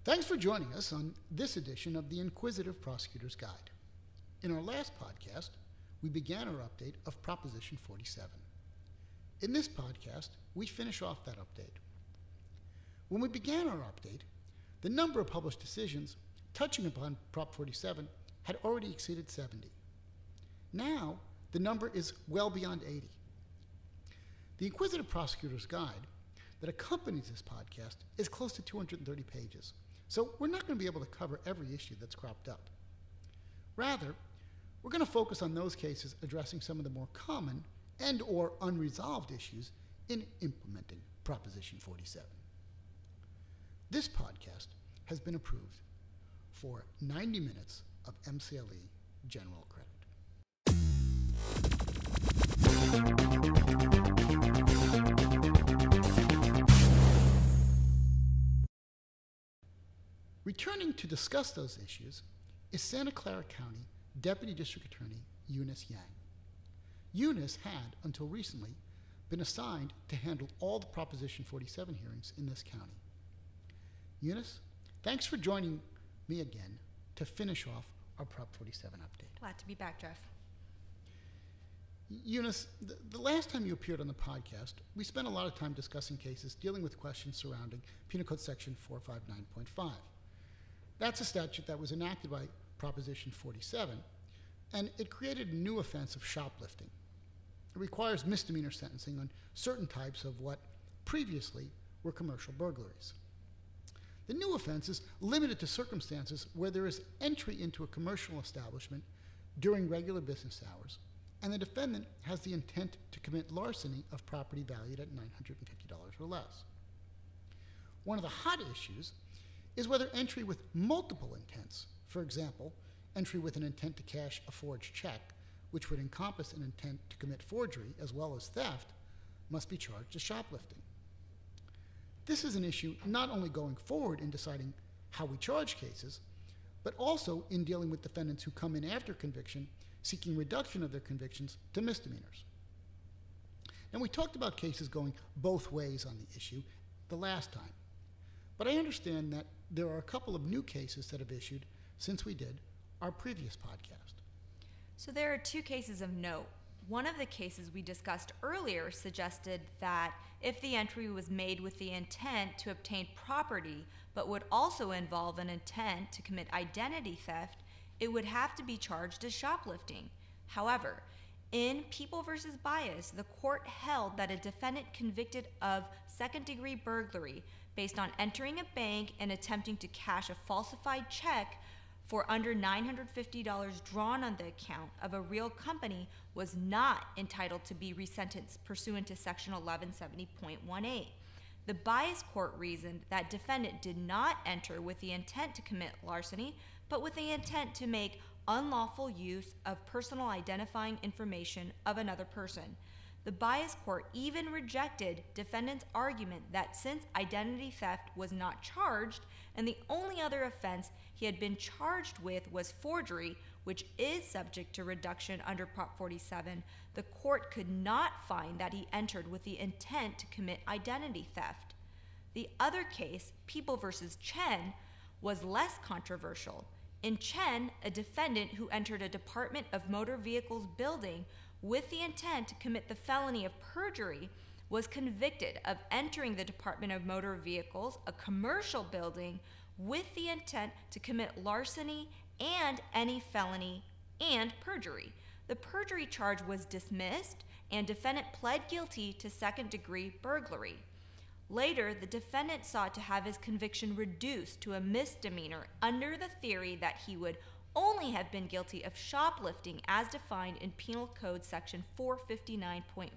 Thanks for joining us on this edition of the Inquisitive Prosecutor's Guide. In our last podcast, we began our update of Proposition 47. In this podcast, we finish off that update. When we began our update, the number of published decisions touching upon Prop 47 had already exceeded 70. Now, the number is well beyond 80. The Inquisitive Prosecutor's Guide that accompanies this podcast is close to 230 pages, so we're not going to be able to cover every issue that's cropped up. Rather, we're going to focus on those cases addressing some of the more common and or unresolved issues in implementing Proposition 47. This podcast has been approved for 90 minutes of MCLE general credit. Returning to discuss those issues is Santa Clara County Deputy District Attorney Eunice Yang. Eunice had, until recently, been assigned to handle all the Proposition 47 hearings in this county. Eunice, thanks for joining me again to finish off our Prop 47 update. Glad to be back, Jeff. Eunice, the last time you appeared on the podcast, we spent a lot of time discussing cases dealing with questions surrounding Penal Code Section 459.5. That's a statute that was enacted by Proposition 47, and it created a new offense of shoplifting. It requires misdemeanor sentencing on certain types of what previously were commercial burglaries. The new offense is limited to circumstances where there is entry into a commercial establishment during regular business hours, and the defendant has the intent to commit larceny of property valued at $950 or less. One of the hot issues is whether entry with multiple intents, for example, entry with an intent to cash a forged check, which would encompass an intent to commit forgery as well as theft, must be charged as shoplifting. This is an issue not only going forward in deciding how we charge cases, but also in dealing with defendants who come in after conviction seeking reduction of their convictions to misdemeanors. Now, we talked about cases going both ways on the issue the last time, but I understand that there are a couple of new cases that have issued since we did our previous podcast. So there are two cases of note. One of the cases we discussed earlier suggested that if the entry was made with the intent to obtain property, but would also involve an intent to commit identity theft, it would have to be charged as shoplifting. However, in People v. Bias, the court held that a defendant convicted of second-degree burglary based on entering a bank and attempting to cash a falsified check for under $950 drawn on the account of a real company was not entitled to be resentenced pursuant to Section 1170.18. The Bias court reasoned that defendant did not enter with the intent to commit larceny, but with the intent to make unlawful use of personal identifying information of another person. The Bias court even rejected defendant's argument that since identity theft was not charged and the only other offense he had been charged with was forgery, which is subject to reduction under Prop 47, the court could not find that he entered with the intent to commit identity theft. The other case, People v. Chen, was less controversial. In Chen, a defendant who entered a Department of Motor Vehicles building with the intent to commit the felony of perjury was convicted of entering the Department of Motor Vehicles, a commercial building, with the intent to commit larceny and any felony and perjury. The perjury charge was dismissed and defendant pled guilty to second-degree burglary. Later, the defendant sought to have his conviction reduced to a misdemeanor under the theory that he would only have been guilty of shoplifting as defined in Penal Code Section 459.5.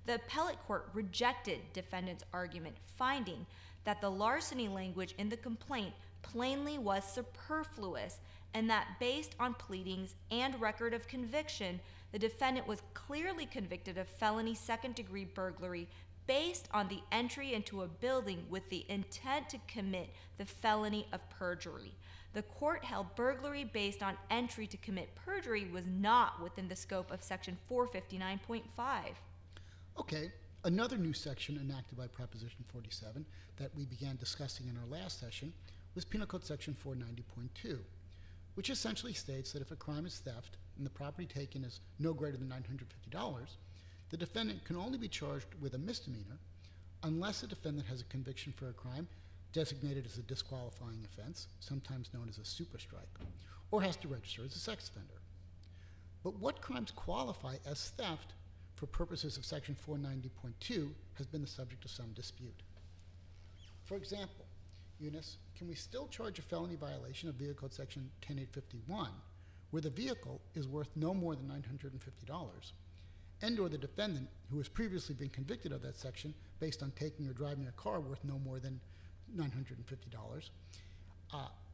The appellate court rejected defendant's argument, finding that the larceny language in the complaint plainly was superfluous and that based on pleadings and record of conviction, the defendant was clearly convicted of felony second-degree burglary based on the entry into a building with the intent to commit the felony of perjury. The court held burglary based on entry to commit perjury was not within the scope of Section 459.5. Okay, another new section enacted by Proposition 47 that we began discussing in our last session was Penal Code Section 490.2, which essentially states that if a crime is theft and the property taken is no greater than $950, the defendant can only be charged with a misdemeanor unless the defendant has a conviction for a crime designated as a disqualifying offense, sometimes known as a super strike, or has to register as a sex offender. But what crimes qualify as theft for purposes of Section 490.2 has been the subject of some dispute. For example, Eunice, can we still charge a felony violation of Vehicle Code Section 10851 where the vehicle is worth no more than $950 and or the defendant who has previously been convicted of that section based on taking or driving a car worth no more than $950,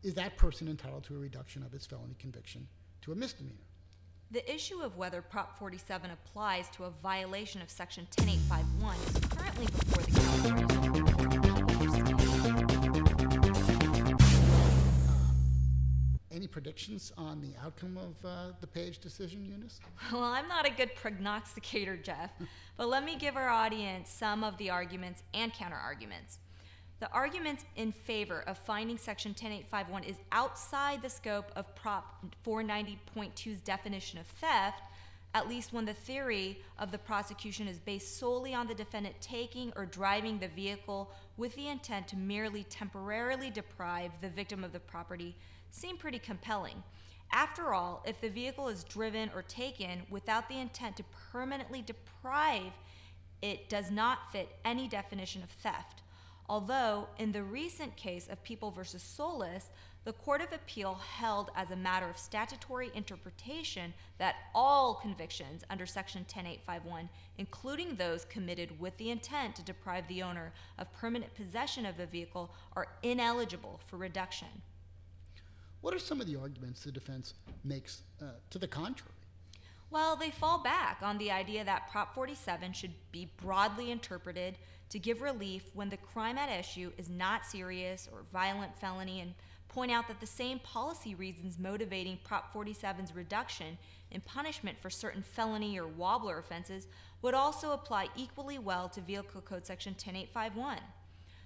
is that person entitled to a reduction of his felony conviction to a misdemeanor? The issue of whether Prop 47 applies to a violation of Section 10851 is currently before the Any predictions on the outcome of the Page decision, Eunice? Well, I'm not a good prognosticator, Jeff, but let me give our audience some of the arguments and counter-arguments. The arguments in favor of finding Section 10851 is outside the scope of Prop 490.2's definition of theft, at least when the theory of the prosecution is based solely on the defendant taking or driving the vehicle with the intent to merely temporarily deprive the victim of the property, seem pretty compelling. After all, if the vehicle is driven or taken without the intent to permanently deprive, it does not fit any definition of theft. Although, in the recent case of People v. Solis, the Court of Appeal held as a matter of statutory interpretation that all convictions under Section 10851, including those committed with the intent to deprive the owner of permanent possession of the vehicle, are ineligible for reduction. What are some of the arguments the defense makes to the contrary? Well, they fall back on the idea that Prop 47 should be broadly interpreted to give relief when the crime at issue is not serious or violent felony, and point out that the same policy reasons motivating Prop 47's reduction in punishment for certain felony or wobbler offenses would also apply equally well to Vehicle Code Section 10851.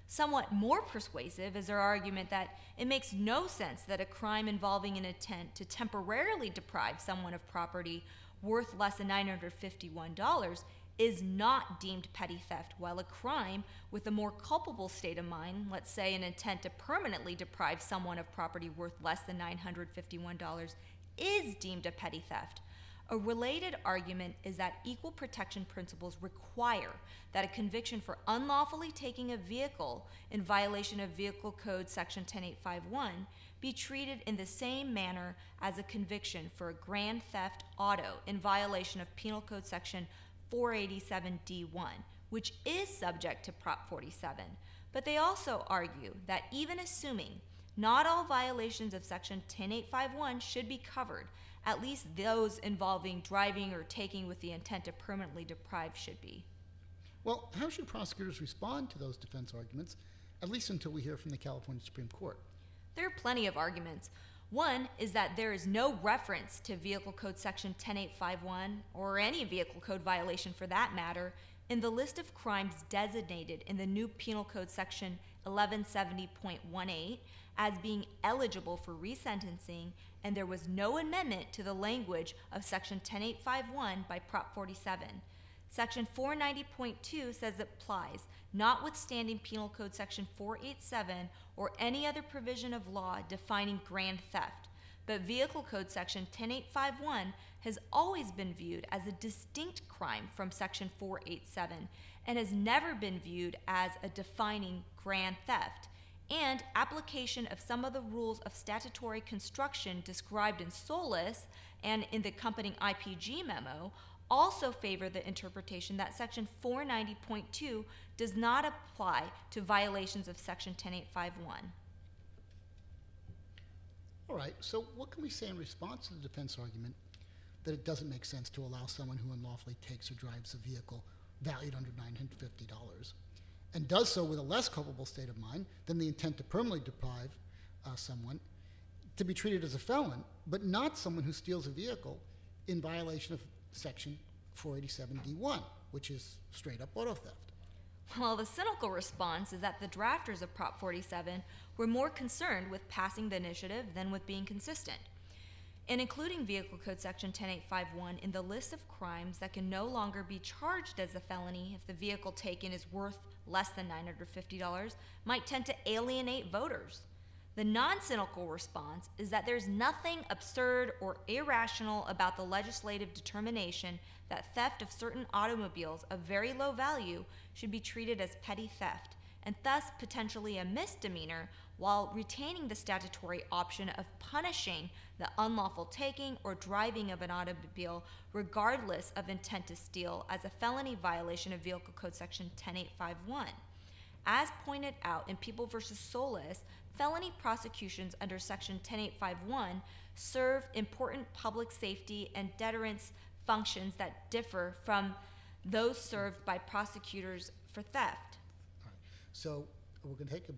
Somewhat more persuasive is their argument that it makes no sense that a crime involving an intent to temporarily deprive someone of property worth less than $951 is not deemed petty theft, while a crime with a more culpable state of mind, let's say an intent to permanently deprive someone of property worth less than $951, is deemed a petty theft. A related argument is that equal protection principles require that a conviction for unlawfully taking a vehicle in violation of Vehicle Code Section 10851 be treated in the same manner as a conviction for a grand theft auto in violation of Penal Code Section 487D1, which is subject to Prop 47. But they also argue that even assuming not all violations of Section 10851 should be covered, at least those involving driving or taking with the intent to permanently deprive should be. Well, how should prosecutors respond to those defense arguments, at least until we hear from the California Supreme Court? There are plenty of arguments. One is that there is no reference to Vehicle Code Section 10851, or any vehicle code violation for that matter, in the list of crimes designated in the new Penal Code Section 1170.18 as being eligible for resentencing, and there was no amendment to the language of Section 10851 by Prop 47. Section 490.2 says it applies, notwithstanding Penal Code Section 487 or any other provision of law defining grand theft. But Vehicle Code Section 10851 has always been viewed as a distinct crime from Section 487 and has never been viewed as a defining grand theft. And application of some of the rules of statutory construction described in Solis and in the accompanying IPG memo also favor the interpretation that Section 490.2 does not apply to violations of Section 10851. All right, so what can we say in response to the defense argument that it doesn't make sense to allow someone who unlawfully takes or drives a vehicle valued under $950 and does so with a less culpable state of mind than the intent to permanently deprive someone to be treated as a felon, but not someone who steals a vehicle in violation of Section 487D1, which is straight up auto theft? While the cynical response is that the drafters of Prop 47 were more concerned with passing the initiative than with being consistent. In including Vehicle Code Section 10851 in the list of crimes that can no longer be charged as a felony if the vehicle taken is worth less than $950 might tend to alienate voters. The non-cynical response is that there's nothing absurd or irrational about the legislative determination that theft of certain automobiles of very low value should be treated as petty theft, and thus potentially a misdemeanor, while retaining the statutory option of punishing the unlawful taking or driving of an automobile regardless of intent to steal as a felony violation of Vehicle Code Section 10851. As pointed out in People v. Solis, felony prosecutions under Section 10851 serve important public safety and deterrence functions that differ from those served by prosecutors for theft. All right. So we're going to take a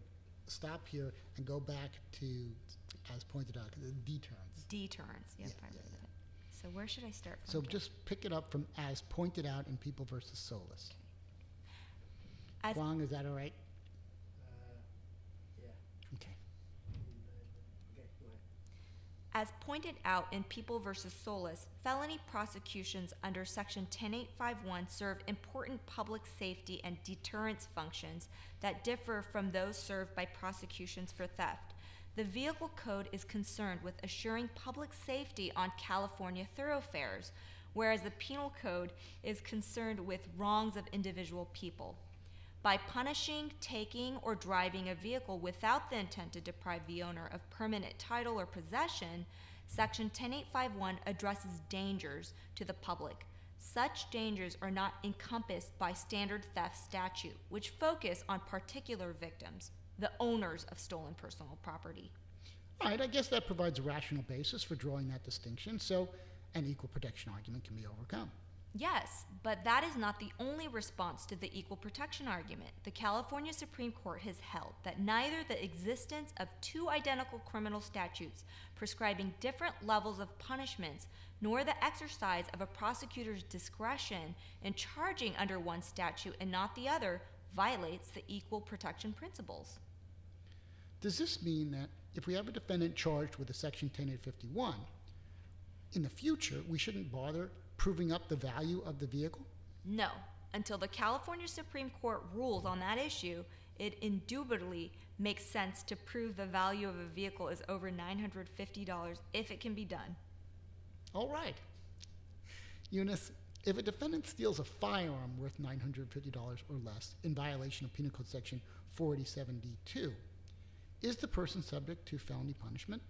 stop here and go back to, as pointed out, the deterrence. Deterrence, yes, Yeah. So where should I start from? So just pick it up from as pointed out in People v. Solis. As Huang, is that all right? Yeah. Okay. Okay, go ahead. As pointed out in People v. Solis, felony prosecutions under Section 10851 serve important public safety and deterrence functions that differ from those served by prosecutions for theft. The Vehicle Code is concerned with assuring public safety on California thoroughfares, whereas the Penal Code is concerned with wrongs of individual people. By punishing, taking, or driving a vehicle without the intent to deprive the owner of permanent title or possession, Section 10851 addresses dangers to the public. Such dangers are not encompassed by standard theft statute, which focus on particular victims, the owners of stolen personal property. All right, I guess that provides a rational basis for drawing that distinction, so an equal protection argument can be overcome. Yes, but that is not the only response to the equal protection argument. The California Supreme Court has held that neither the existence of two identical criminal statutes prescribing different levels of punishments nor the exercise of a prosecutor's discretion in charging under one statute and not the other violates the equal protection principles. Does this mean that if we have a defendant charged with a Section 10851, in the future we shouldn't bother proving up the value of the vehicle? No. Until the California Supreme Court rules on that issue, it indubitably makes sense to prove the value of a vehicle is over $950 if it can be done. All right. Eunice, if a defendant steals a firearm worth $950 or less in violation of Penal Code Section 487D2, is the person subject to felony punishment?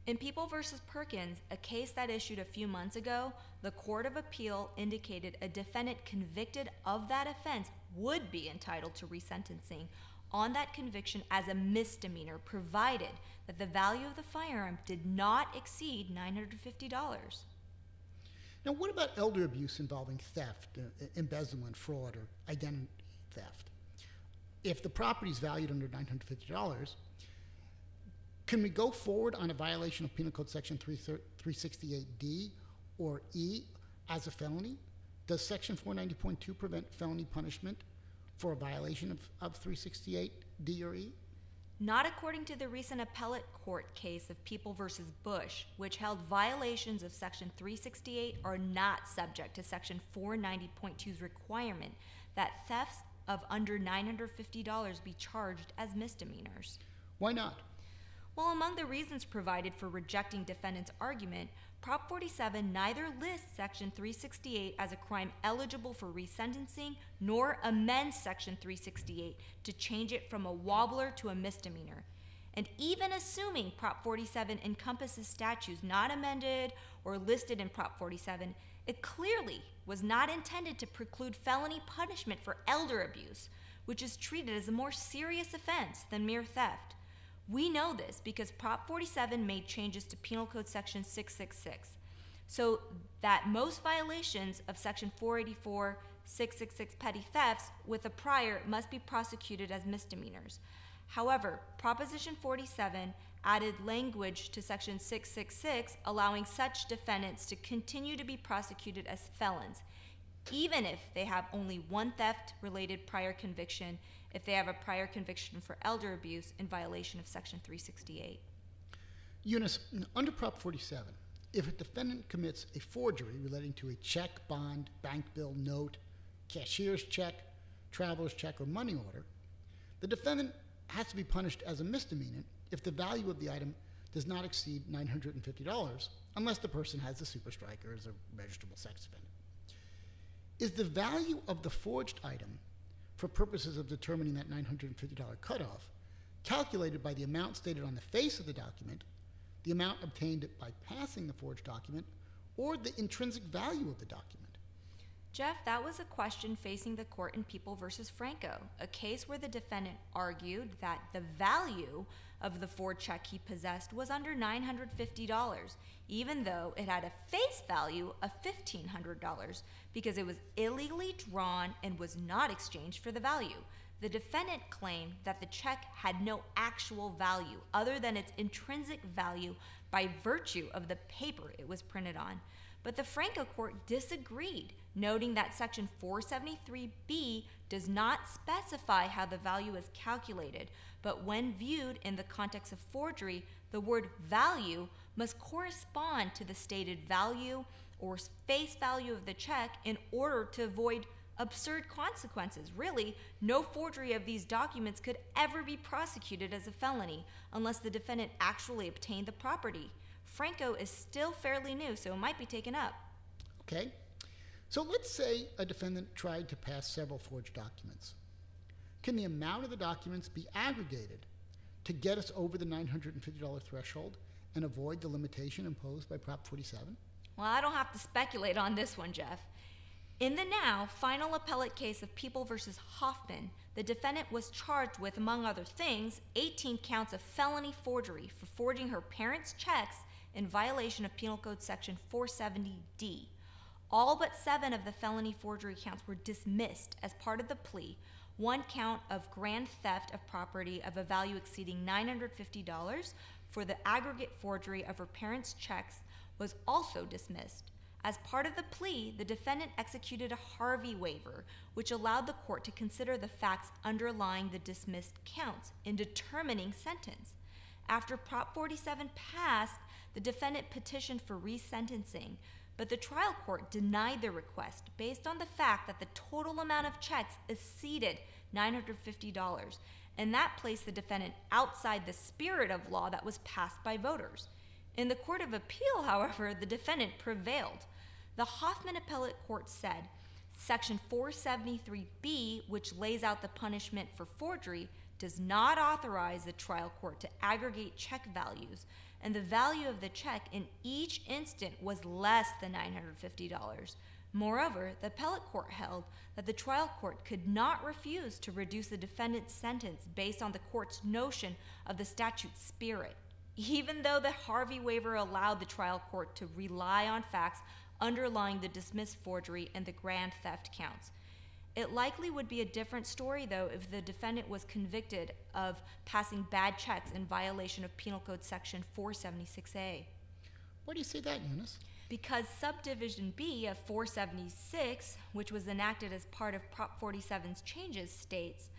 In People v. Perkins, a case that issued a few months ago, the Court of Appeal indicated a defendant convicted of that offense would be entitled to resentencing on that conviction as a misdemeanor, provided that the value of the firearm did not exceed $950. Now, what about elder abuse involving theft, embezzlement, fraud, or identity theft? If the property is valued under $950, can we go forward on a violation of Penal Code Section 368D or E as a felony? Does Section 490.2 prevent felony punishment for a violation of 368D or E? Not according to the recent appellate court case of People v. Bush, which held violations of Section 368 are not subject to Section 490.2's requirement that thefts of under $950 be charged as misdemeanors. Why not? Well, among the reasons provided for rejecting defendant's argument, Prop 47 neither lists Section 368 as a crime eligible for resentencing nor amends Section 368 to change it from a wobbler to a misdemeanor. And even assuming Prop 47 encompasses statutes not amended or listed in Prop 47, it clearly was not intended to preclude felony punishment for elder abuse, which is treated as a more serious offense than mere theft. We know this because Prop 47 made changes to Penal Code Section 666, so that most violations of Section 484, 666 petty thefts with a prior must be prosecuted as misdemeanors. However, Proposition 47 added language to Section 666 allowing such defendants to continue to be prosecuted as felons, even if they have only one theft-related prior conviction, if they have a prior conviction for elder abuse in violation of Section 368. Eunice, under Prop 47, if a defendant commits a forgery relating to a check, bond, bank bill, note, cashier's check, traveler's check, or money order, the defendant has to be punished as a misdemeanor if the value of the item does not exceed $950, unless the person has a super strike or is a registrable sex offender. Is the value of the forged item, for purposes of determining that $950 cutoff, calculated by the amount stated on the face of the document, the amount obtained by passing the forged document, or the intrinsic value of the document? Jeff, that was a question facing the court in People v. Franco, a case where the defendant argued that the value of the forged check he possessed was under $950, even though it had a face value of $1,500 because it was illegally drawn and was not exchanged for the value. The defendant claimed that the check had no actual value other than its intrinsic value by virtue of the paper it was printed on. But the Franco court disagreed, noting that Section 473B does not specify how the value is calculated, but when viewed in the context of forgery, the word value must correspond to the stated value or face value of the check in order to avoid absurd consequences. Really, no forgery of these documents could ever be prosecuted as a felony unless the defendant actually obtained the property. Franco is still fairly new, so it might be taken up. Okay. So let's say a defendant tried to pass several forged documents. Can the amount of the documents be aggregated to get us over the $950 threshold and avoid the limitation imposed by Prop 47? Well, I don't have to speculate on this one, Jeff. In the now final appellate case of People v. Hoffman, the defendant was charged with, among other things, 18 counts of felony forgery for forging her parents' checks in violation of Penal Code Section 470D. All but 7 of the felony forgery counts were dismissed as part of the plea. One count of grand theft of property of a value exceeding $950 for the aggregate forgery of her parents' checks was also dismissed. As part of the plea, the defendant executed a Harvey waiver, which allowed the court to consider the facts underlying the dismissed counts in determining sentence. After Prop 47 passed, the defendant petitioned for resentencing, but the trial court denied the request based on the fact that the total amount of checks exceeded $950, and that placed the defendant outside the spirit of law that was passed by voters. In the Court of Appeal, however, the defendant prevailed. The Hoffman Appellate Court said, Section 473B, which lays out the punishment for forgery, does not authorize the trial court to aggregate check values, and the value of the check in each instant was less than $950. Moreover, the appellate court held that the trial court could not refuse to reduce the defendant's sentence based on the court's notion of the statute's spirit, even though the Harvey waiver allowed the trial court to rely on facts underlying the dismissed forgery and the grand theft counts. It likely would be a different story, though, if the defendant was convicted of passing bad checks in violation of Penal Code Section 476A. Why do you say that, Eunice? Because Subdivision B of 476, which was enacted as part of Prop 47's changes, states,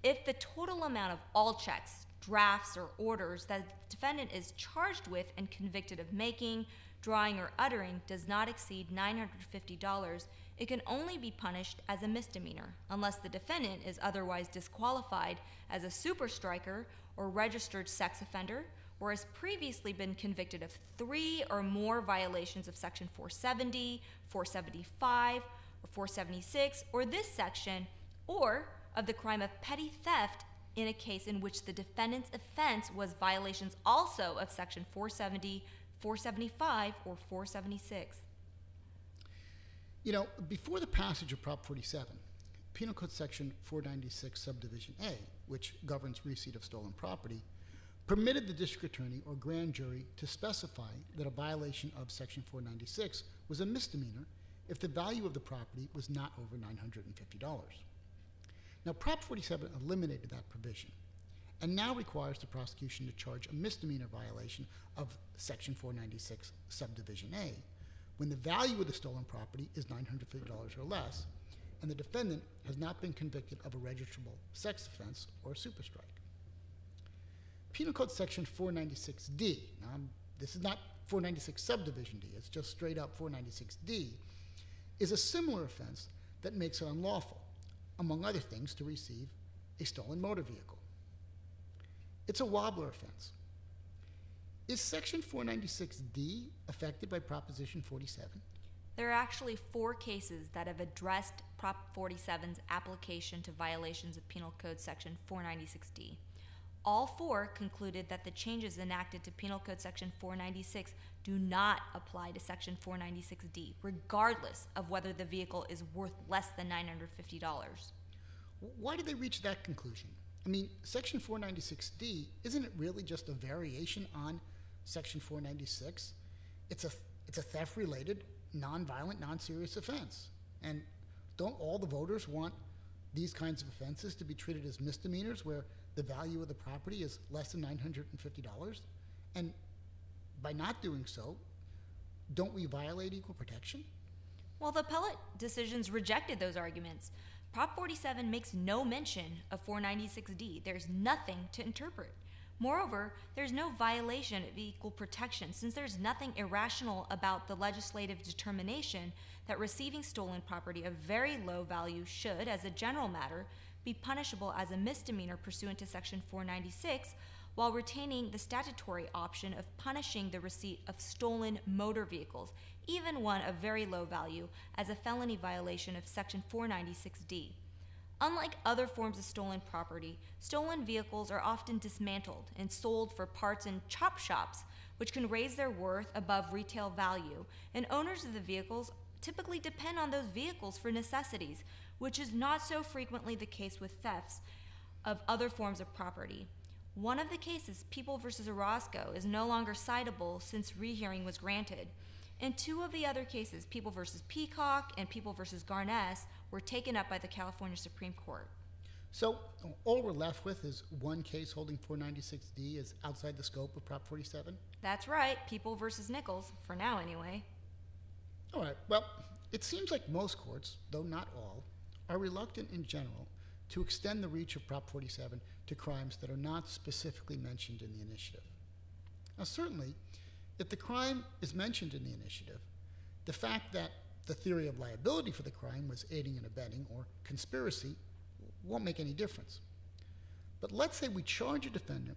if the total amount of all checks, drafts, or orders that the defendant is charged with and convicted of making, drawing, or uttering does not exceed $950, it can only be punished as a misdemeanor unless the defendant is otherwise disqualified as a super striker or registered sex offender, or has previously been convicted of 3 or more violations of Section 470, 475, or 476, or this section, or of the crime of petty theft in a case in which the defendant's offense was violations also of Section 470, 475, or 476. You know, before the passage of Prop 47, Penal Code Section 496, Subdivision A, which governs receipt of stolen property, permitted the district attorney or grand jury to specify that a violation of Section 496 was a misdemeanor if the value of the property was not over $950. Now, Prop 47 eliminated that provision and now requires the prosecution to charge a misdemeanor violation of Section 496, Subdivision A, when the value of the stolen property is $950 or less, and the defendant has not been convicted of a registrable sex offense or superstrike. Penal Code Section 496D, now this is not 496 subdivision D, it's just straight up 496D, is a similar offense that makes it unlawful, among other things, to receive a stolen motor vehicle. It's a wobbler offense. Is Section 496D affected by Proposition 47? There are actually 4 cases that have addressed Prop 47's application to violations of Penal Code Section 496D. All 4 concluded that the changes enacted to Penal Code Section 496 do not apply to Section 496D, regardless of whether the vehicle is worth less than $950. Why did they reach that conclusion? I mean, Section 496D, isn't it really just a variation on Section 496? It's a theft-related, non-violent, non-serious offense. And don't all the voters want these kinds of offenses to be treated as misdemeanors where the value of the property is less than $950? And by not doing so, don't we violate equal protection? Well, the appellate decisions rejected those arguments. Prop 47 makes no mention of 496D. There's nothing to interpret. Moreover, there's no violation of equal protection since there's nothing irrational about the legislative determination that receiving stolen property of very low value should, as a general matter, be punishable as a misdemeanor pursuant to Section 496 while retaining the statutory option of punishing the receipt of stolen motor vehicles, even one of very low value, as a felony violation of Section 496D. Unlike other forms of stolen property, stolen vehicles are often dismantled and sold for parts in chop shops, which can raise their worth above retail value, and owners of the vehicles typically depend on those vehicles for necessities, which is not so frequently the case with thefts of other forms of property. One of the cases, People v. Orozco, is no longer citable since rehearing was granted. And 2 of the other cases, People v. Peacock and People v. Garness, were taken up by the California Supreme Court. So all we're left with is one case holding 496D is outside the scope of Prop 47? That's right, People v. Nichols, for now anyway. All right, well, it seems like most courts, though not all, are reluctant in general to extend the reach of Prop 47 to crimes that are not specifically mentioned in the initiative. Now, certainly, if the crime is mentioned in the initiative, the fact that the theory of liability for the crime was aiding and abetting or conspiracy won't make any difference. But let's say we charge a defendant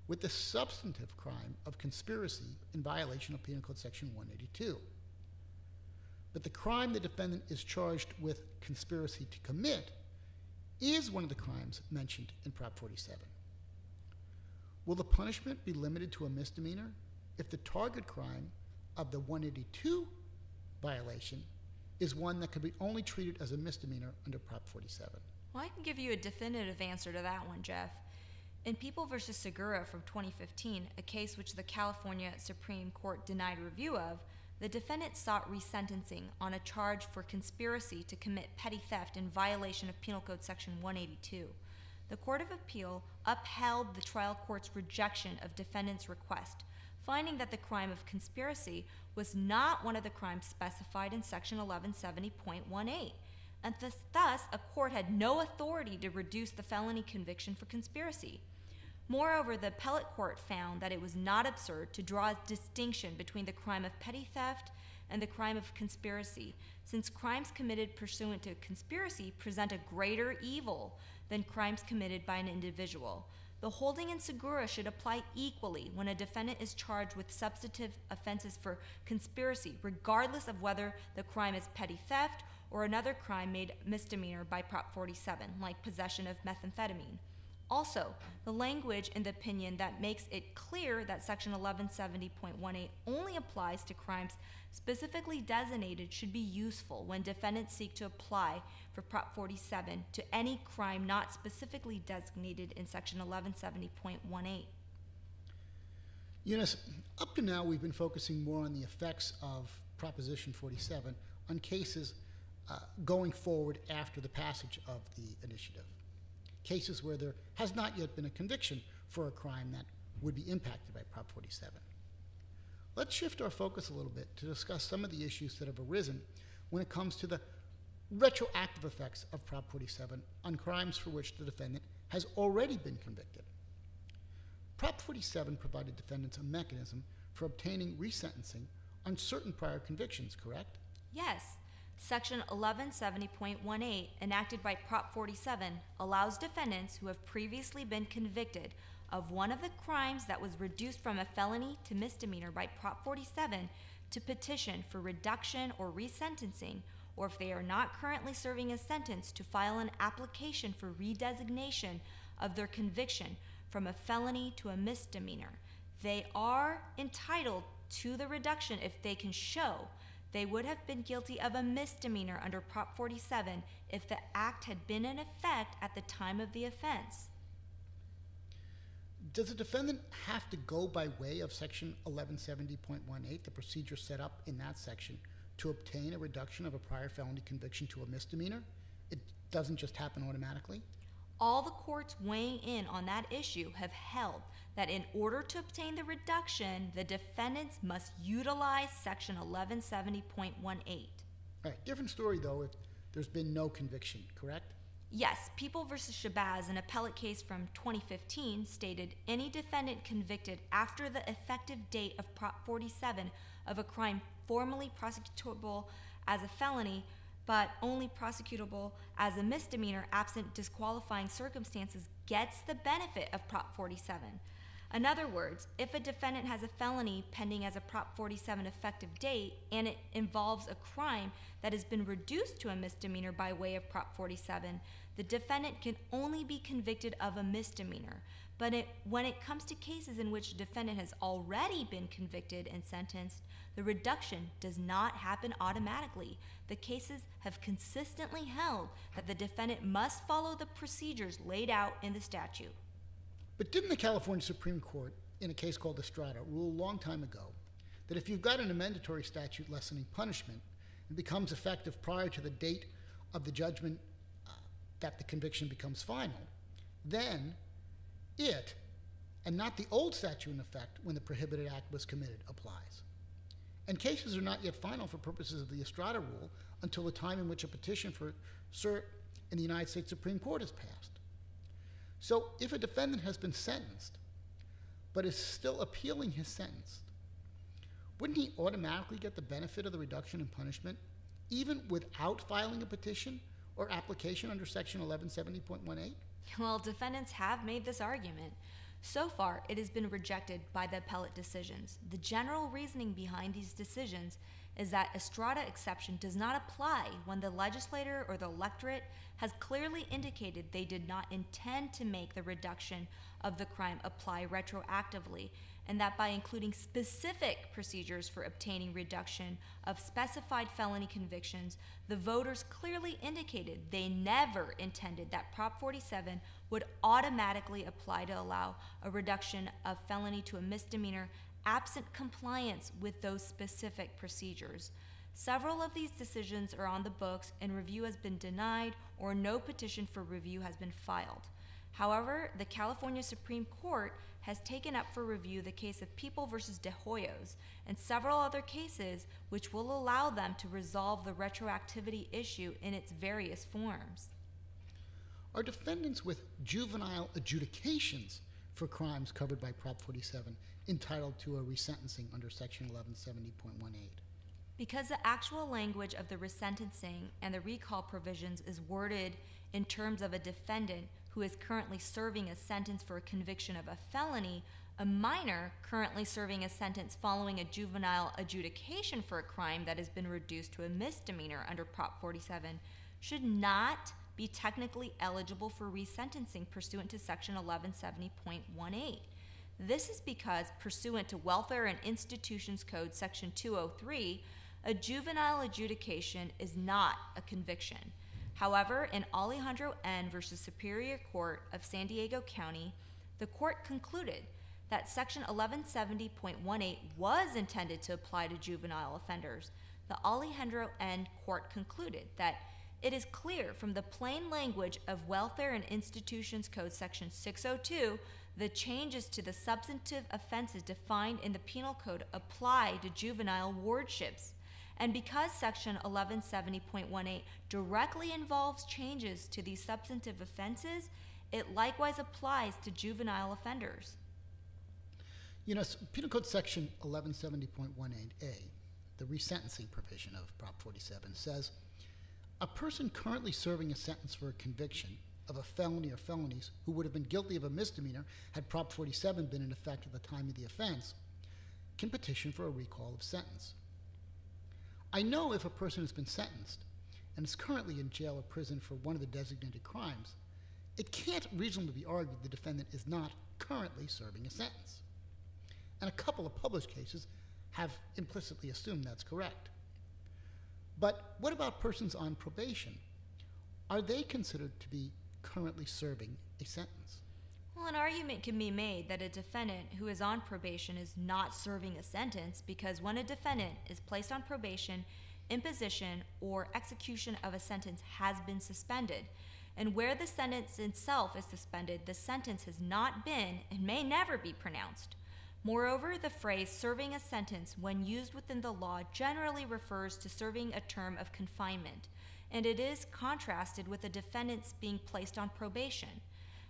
with the substantive crime of conspiracy in violation of Penal Code Section 182. But the crime the defendant is charged with conspiracy to commit is one of the crimes mentioned in Prop 47. Will the punishment be limited to a misdemeanor if the target crime of the 182 violation is one that could be only treated as a misdemeanor under Prop 47? Well, I can give you a definitive answer to that one, Jeff. In People v. Segura from 2015, a case which the California Supreme Court denied review of, the defendant sought resentencing on a charge for conspiracy to commit petty theft in violation of Penal Code Section 182. The Court of Appeal upheld the trial court's rejection of defendant's request, finding that the crime of conspiracy was not one of the crimes specified in Section 1170.18, and thus a court had no authority to reduce the felony conviction for conspiracy. Moreover, the appellate court found that it was not absurd to draw a distinction between the crime of petty theft and the crime of conspiracy, since crimes committed pursuant to conspiracy present a greater evil than crimes committed by an individual. The holding in Segura should apply equally when a defendant is charged with substantive offenses for conspiracy, regardless of whether the crime is petty theft or another crime made misdemeanor by Prop 47, like possession of methamphetamine. Also, the language in the opinion that makes it clear that Section 1170.18 only applies to crimes specifically designated should be useful when defendants seek to apply for Prop 47 to any crime not specifically designated in Section 1170.18. Eunice, up to now we've been focusing more on the effects of Proposition 47 on cases going forward after the passage of the initiative. Cases where there has not yet been a conviction for a crime that would be impacted by Prop 47. let's shift our focus a little bit to discuss some of the issues that have arisen when it comes to the retroactive effects of Prop 47 on crimes for which the defendant has already been convicted. Prop 47 provided defendants a mechanism for obtaining resentencing on certain prior convictions, correct? Yes. Section 1170.18, enacted by Prop 47, allows defendants who have previously been convicted of one of the crimes that was reduced from a felony to misdemeanor by Prop 47 to petition for reduction or resentencing, or if they are not currently serving a sentence, to file an application for redesignation of their conviction from a felony to a misdemeanor. They are entitled to the reduction if they can show they would have been guilty of a misdemeanor under Prop 47 if the act had been in effect at the time of the offense. Does a defendant have to go by way of Section 1170.18, the procedure set up in that section, to obtain a reduction of a prior felony conviction to a misdemeanor? It doesn't just happen automatically? All the courts weighing in on that issue have held that in order to obtain the reduction, the defendants must utilize Section 1170.18. All right, different story though if there's been no conviction, correct? Yes, People v. Shabazz, an appellate case from 2015, stated any defendant convicted after the effective date of Prop 47 of a crime formally prosecutable as a felony but only prosecutable as a misdemeanor absent disqualifying circumstances gets the benefit of Prop 47. In other words, if a defendant has a felony pending as a Prop 47 effective date and it involves a crime that has been reduced to a misdemeanor by way of Prop 47, the defendant can only be convicted of a misdemeanor. But when it comes to cases in which a defendant has already been convicted and sentenced, the reduction does not happen automatically. The cases have consistently held that the defendant must follow the procedures laid out in the statute. But didn't the California Supreme Court, in a case called Estrada, rule a long time ago that if you've got an amendatory statute lessening punishment and becomes effective prior to the date of the judgment that the conviction becomes final, then it, and not the old statute in effect when the prohibited act was committed, applies. And cases are not yet final for purposes of the Estrada rule until the time in which a petition for cert in the United States Supreme Court is passed. So if a defendant has been sentenced but is still appealing his sentence, wouldn't he automatically get the benefit of the reduction in punishment even without filing a petition or application under Section 1170.18? Well, defendants have made this argument. So far, it has been rejected by the appellate decisions. The general reasoning behind these decisions is that Estrada exception does not apply when the legislator or the electorate has clearly indicated they did not intend to make the reduction of the crime apply retroactively, and that by including specific procedures for obtaining reduction of specified felony convictions, the voters clearly indicated they never intended that Prop 47 would automatically apply to allow a reduction of felony to a misdemeanor absent compliance with those specific procedures. Several of these decisions are on the books and review has been denied or no petition for review has been filed. However, the California Supreme Court has taken up for review the case of People v. De Hoyos and several other cases which will allow them to resolve the retroactivity issue in its various forms. Are defendants with juvenile adjudications for crimes covered by Prop 47 entitled to a resentencing under Section 1170.18? Because the actual language of the resentencing and the recall provisions is worded in terms of a defendant who is currently serving a sentence for a conviction of a felony, a minor currently serving a sentence following a juvenile adjudication for a crime that has been reduced to a misdemeanor under Prop 47 should not be technically eligible for resentencing pursuant to Section 1170.18. This is because, pursuant to Welfare and Institutions Code Section 203, a juvenile adjudication is not a conviction. However, in Alejandro N. v. Superior Court of San Diego County, the court concluded that Section 1170.18 was intended to apply to juvenile offenders. The Alejandro N. Court concluded that it is clear from the plain language of Welfare and Institutions Code Section 602 the changes to the substantive offenses defined in the Penal Code apply to juvenile wardships. And because Section 1170.18 directly involves changes to these substantive offenses, it likewise applies to juvenile offenders. Penal Code Section 1170.18a, the resentencing provision of Prop 47, says, a person currently serving a sentence for a conviction of a felony or felonies who would have been guilty of a misdemeanor had Prop 47 been in effect at the time of the offense can petition for a recall of sentence. I know if a person has been sentenced and is currently in jail or prison for one of the designated crimes, it can't reasonably be argued the defendant is not currently serving a sentence. And a couple of published cases have implicitly assumed that's correct. But what about persons on probation? Are they considered to be currently serving a sentence? Well, an argument can be made that a defendant who is on probation is not serving a sentence because when a defendant is placed on probation, imposition or execution of a sentence has been suspended. And where the sentence itself is suspended, the sentence has not been and may never be pronounced. Moreover, the phrase serving a sentence, when used within the law, generally refers to serving a term of confinement, and it is contrasted with the defendants being placed on probation.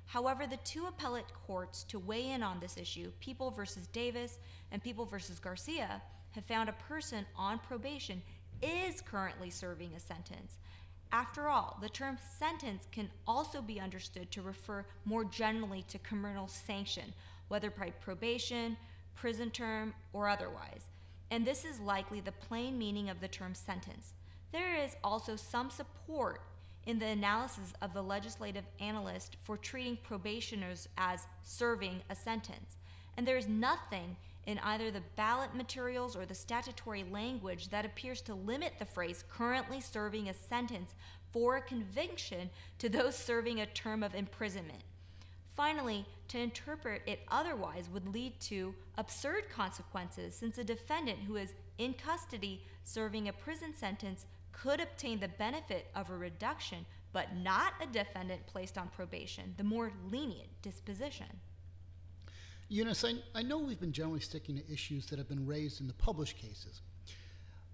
However, the two appellate courts to weigh in on this issue, People v. Davis and People v. Garcia, have found a person on probation is currently serving a sentence. After all, the term sentence can also be understood to refer more generally to criminal sanction, whether by probation, prison term, or otherwise. And this is likely the plain meaning of the term sentence. There is also some support in the analysis of the legislative analyst for treating probationers as serving a sentence. And there is nothing in either the ballot materials or the statutory language that appears to limit the phrase currently serving a sentence for a conviction to those serving a term of imprisonment. Finally, to interpret it otherwise would lead to absurd consequences, since a defendant who is in custody serving a prison sentence could obtain the benefit of a reduction, but not a defendant placed on probation, the more lenient disposition. Eunice, I know we've been generally sticking to issues that have been raised in the published cases,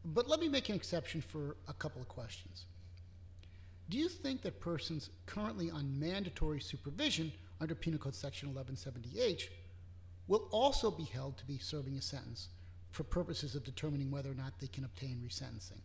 but let me make an exception for a couple of questions. Do you think that persons currently on mandatory supervision under Penal Code Section 1170H will also be held to be serving a sentence for purposes of determining whether or not they can obtain resentencing?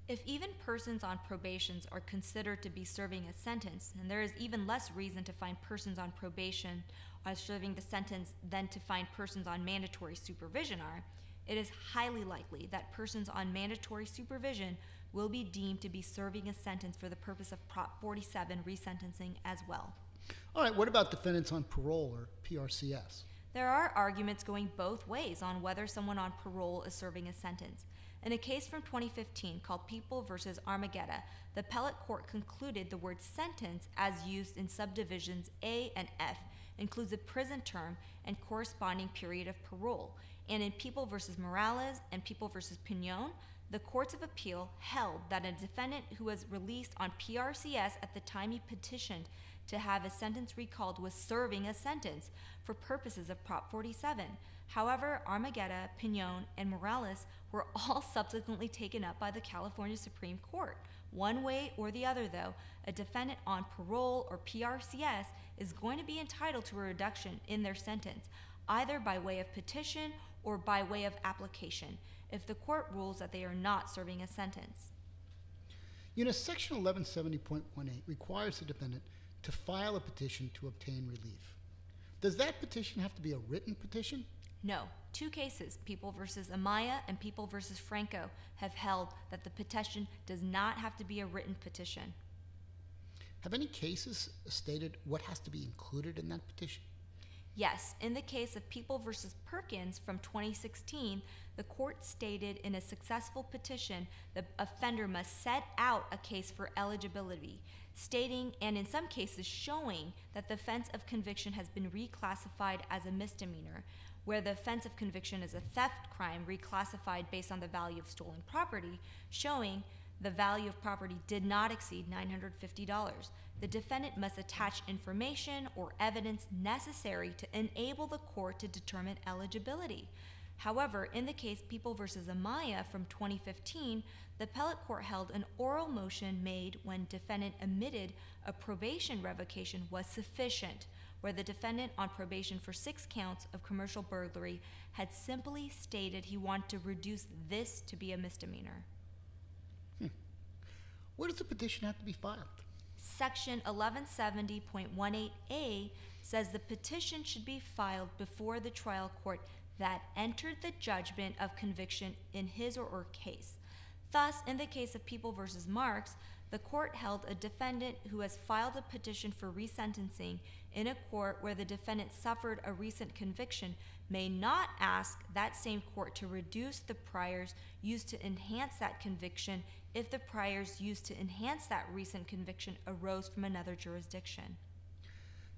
If even persons on probations are considered to be serving a sentence, and there is even less reason to find persons on probation are serving the sentence than to find persons on mandatory supervision are, it is highly likely that persons on mandatory supervision will be deemed to be serving a sentence for the purpose of Prop 47 resentencing as well. All right, what about defendants on parole or PRCS? There are arguments going both ways on whether someone on parole is serving a sentence. In a case from 2015 called People v. Armageddon, the appellate court concluded the word sentence, as used in subdivisions A and F, includes a prison term and corresponding period of parole. And in People v. Morales and People v. Pignon, the courts of appeal held that a defendant who was released on PRCS at the time he petitioned to have his sentence recalled was serving a sentence for purposes of Prop 47. However, Armageddon, Pignon, and Morales were all subsequently taken up by the California Supreme Court. One way or the other, though, a defendant on parole or PRCS is going to be entitled to a reduction in their sentence, either by way of petition or by way of application, if the court rules that they are not serving a sentence. Section 1170.18 requires the defendant to file a petition to obtain relief. Does that petition have to be a written petition? No. Two cases, People v. Amaya and People v. Franco, have held that the petition does not have to be a written petition. Have any cases stated what has to be included in that petition? Yes. In the case of People v. Perkins from 2016, the court stated in a successful petition the offender must set out a case for eligibility, stating and in some cases showing that the offense of conviction has been reclassified as a misdemeanor, where the offense of conviction is a theft crime reclassified based on the value of stolen property, showing the value of property did not exceed $950. The defendant must attach information or evidence necessary to enable the court to determine eligibility. However, in the case People v. Amaya from 2015, the appellate court held an oral motion made when defendant admitted a probation revocation was sufficient, where the defendant on probation for 6 counts of commercial burglary had simply stated he wanted to reduce this to be a misdemeanor. Where does the petition have to be filed? Section 1170.18a says the petition should be filed before the trial court that entered the judgment of conviction in his or her case. Thus, in the case of People v. Marks, the court held a defendant who has filed a petition for resentencing in a court where the defendant suffered a recent conviction may not ask that same court to reduce the priors used to enhance that conviction if the priors used to enhance that recent conviction arose from another jurisdiction.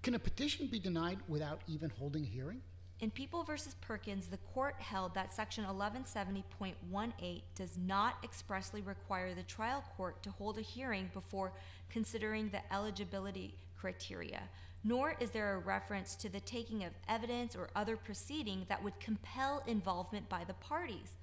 Can a petition be denied without even holding a hearing? In People v. Perkins, the court held that Section 1170.18 does not expressly require the trial court to hold a hearing before considering the eligibility criteria, nor is there a reference to the taking of evidence or other proceeding that would compel involvement by the parties.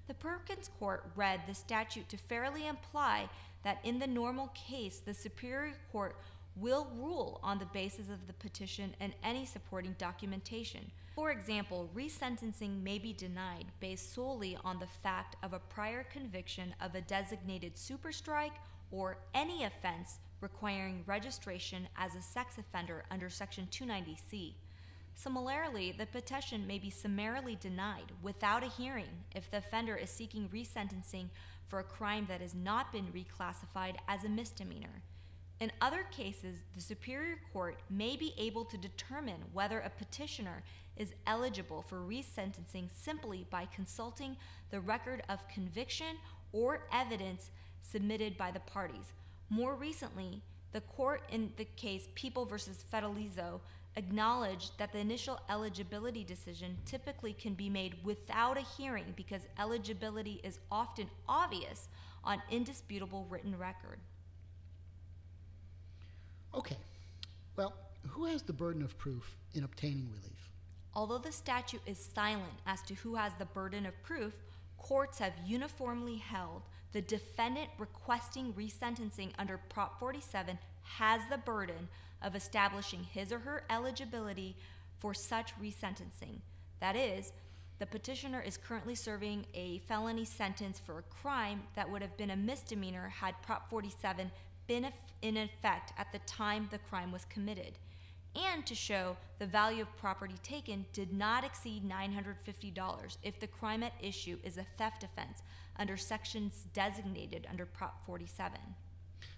The Perkins court read the statute to fairly imply that in the normal case, the Superior Court will rule on the basis of the petition and any supporting documentation. For example, resentencing may be denied based solely on the fact of a prior conviction of a designated superstrike or any offense requiring registration as a sex offender under Section 290C. Similarly, the petition may be summarily denied without a hearing if the offender is seeking resentencing for a crime that has not been reclassified as a misdemeanor. In other cases, the Superior Court may be able to determine whether a petitioner is eligible for resentencing simply by consulting the record of conviction or evidence submitted by the parties. More recently, the court in the case People v. Fedelizo acknowledged that the initial eligibility decision typically can be made without a hearing because eligibility is often obvious on indisputable written record. Okay. Well, who has the burden of proof in obtaining relief? Although the statute is silent as to who has the burden of proof, courts have uniformly held the defendant requesting resentencing under Prop 47 has the burden of establishing his or her eligibility for such resentencing. That is, the petitioner is currently serving a felony sentence for a crime that would have been a misdemeanor had Prop 47 been in effect at the time the crime was committed, and to show the value of property taken did not exceed $950 if the crime at issue is a theft offense under sections designated under Prop 47.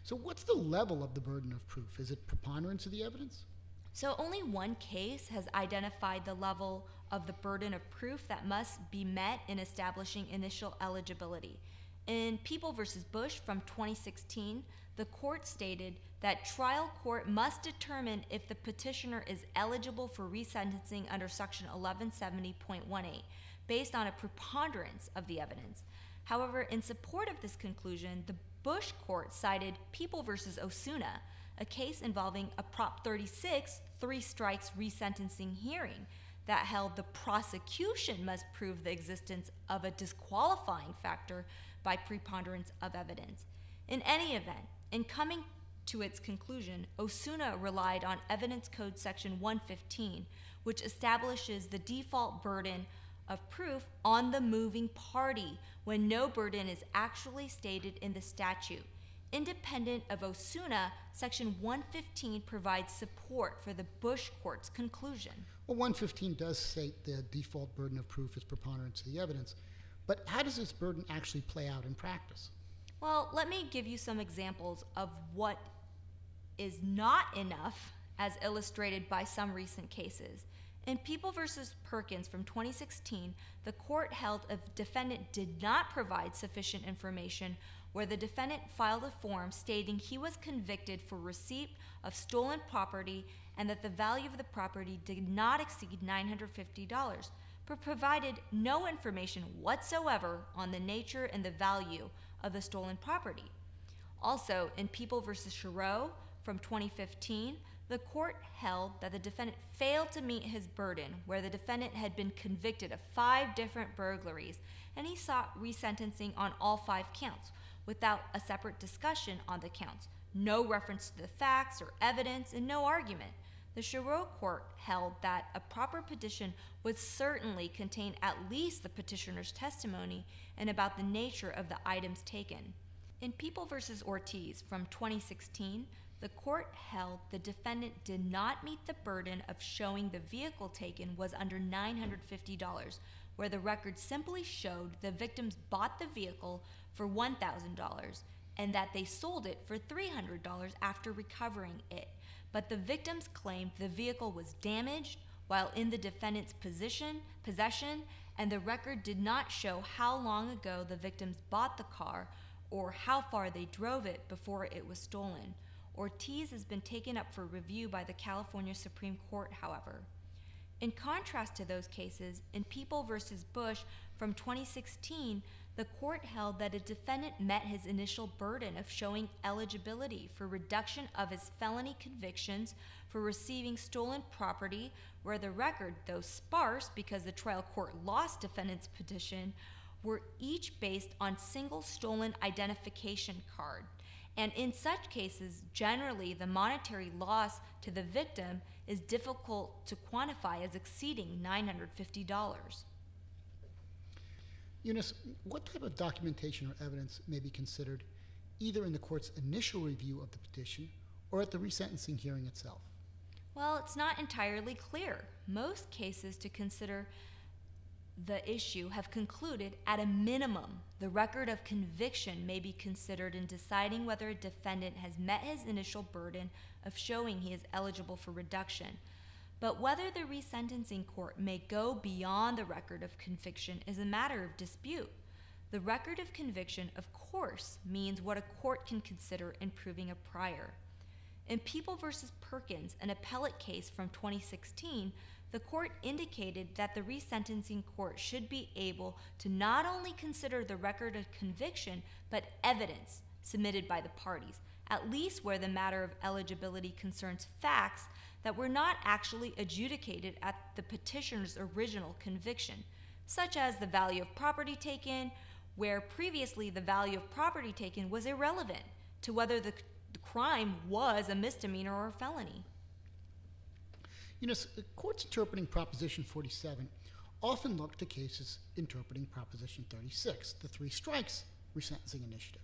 So what's the level of the burden of proof? Is it preponderance of the evidence? So only one case has identified the level of the burden of proof that must be met in establishing initial eligibility. In People v. Bush from 2016, the court stated that trial court must determine if the petitioner is eligible for resentencing under Section 1170.18 based on a preponderance of the evidence. However, in support of this conclusion, the Bush court cited People v. Osuna, a case involving a Prop 36 three-strikes resentencing hearing that held the prosecution must prove the existence of a disqualifying factor by preponderance of evidence. In any event, in coming to its conclusion, Osuna relied on Evidence Code Section 115, which establishes the default burden of proof on the moving party when no burden is actually stated in the statute. Independent of Osuna, Section 115 provides support for the Bush court's conclusion. Well, 115 does state the default burden of proof is preponderance of the evidence, but how does this burden actually play out in practice? Well, let me give you some examples of what is not enough as illustrated by some recent cases. In People v. Perkins from 2016, the court held a defendant did not provide sufficient information where the defendant filed a form stating he was convicted for receipt of stolen property and that the value of the property did not exceed $950, but provided no information whatsoever on the nature and the value of the stolen property. Also, in People v. Chirot from 2015, the court held that the defendant failed to meet his burden, where the defendant had been convicted of 5 different burglaries, and he sought resentencing on all 5 counts, without a separate discussion on the counts, no reference to the facts or evidence, and no argument. The Chirot court held that a proper petition would certainly contain at least the petitioner's testimony and about the nature of the items taken. In People v. Ortiz from 2016, the court held the defendant did not meet the burden of showing the vehicle taken was under $950, where the record simply showed the victims bought the vehicle for $1,000 and that they sold it for $300 after recovering it. But the victims claimed the vehicle was damaged while in the defendant's possession, and the record did not show how long ago the victims bought the car or how far they drove it before it was stolen. Ortiz has been taken up for review by the California Supreme Court, however. In contrast to those cases, in People v. Bush from 2016, the court held that a defendant met his initial burden of showing eligibility for reduction of his felony convictions for receiving stolen property, where the record, though sparse because the trial court lost defendant's petition, were each based on single stolen identification card. And in such cases, generally the monetary loss to the victim is difficult to quantify as exceeding $950. Eunice, what type of documentation or evidence may be considered either in the court's initial review of the petition or at the resentencing hearing itself? Well, it's not entirely clear. Most cases to consider the issue have concluded, at a minimum, the record of conviction may be considered in deciding whether a defendant has met his initial burden of showing he is eligible for reduction. But whether the resentencing court may go beyond the record of conviction is a matter of dispute. The record of conviction, of course, means what a court can consider in proving a prior. In People v. Perkins, an appellate case from 2016, the court indicated that the resentencing court should be able to not only consider the record of conviction, but evidence submitted by the parties, at least where the matter of eligibility concerns facts that were not actually adjudicated at the petitioner's original conviction, such as the value of property taken, where previously the value of property taken was irrelevant to whether the crime was a misdemeanor or a felony. Courts interpreting Proposition 47 often look to cases interpreting Proposition 36, the 3 strikes resentencing initiative.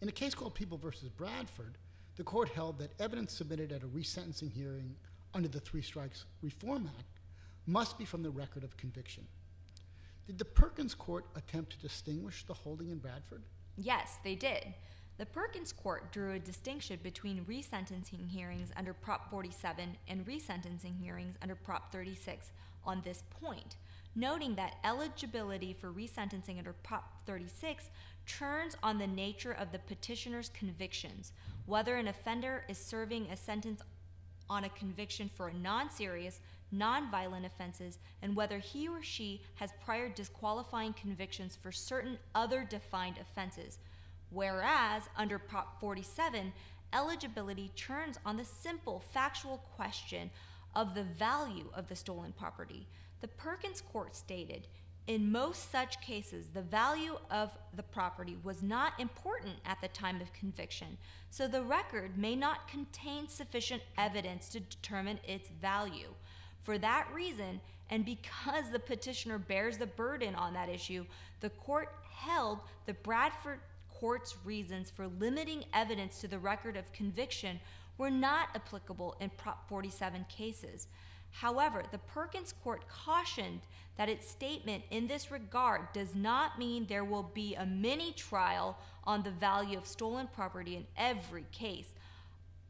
In a case called People v. Bradford, the court held that evidence submitted at a resentencing hearing under the 3 Strikes Reform Act must be from the record of conviction. Did the Perkins court attempt to distinguish the holding in Bradford? Yes, they did. The Perkins court drew a distinction between resentencing hearings under Prop 47 and resentencing hearings under Prop 36 on this point, noting that eligibility for resentencing under Prop 36 turns on the nature of the petitioner's convictions, whether an offender is serving a sentence on a conviction for non-serious, non-violent offenses, and whether he or she has prior disqualifying convictions for certain other defined offenses. Whereas, under Prop 47, eligibility turns on the simple factual question of the value of the stolen property. The Perkins court stated, in most such cases, the value of the property was not important at the time of conviction, so the record may not contain sufficient evidence to determine its value. For that reason, and because the petitioner bears the burden on that issue, the court held the Bradford court's reasons for limiting evidence to the record of conviction were not applicable in Prop 47 cases. However, the Perkins court cautioned that its statement in this regard does not mean there will be a mini trial on the value of stolen property in every case,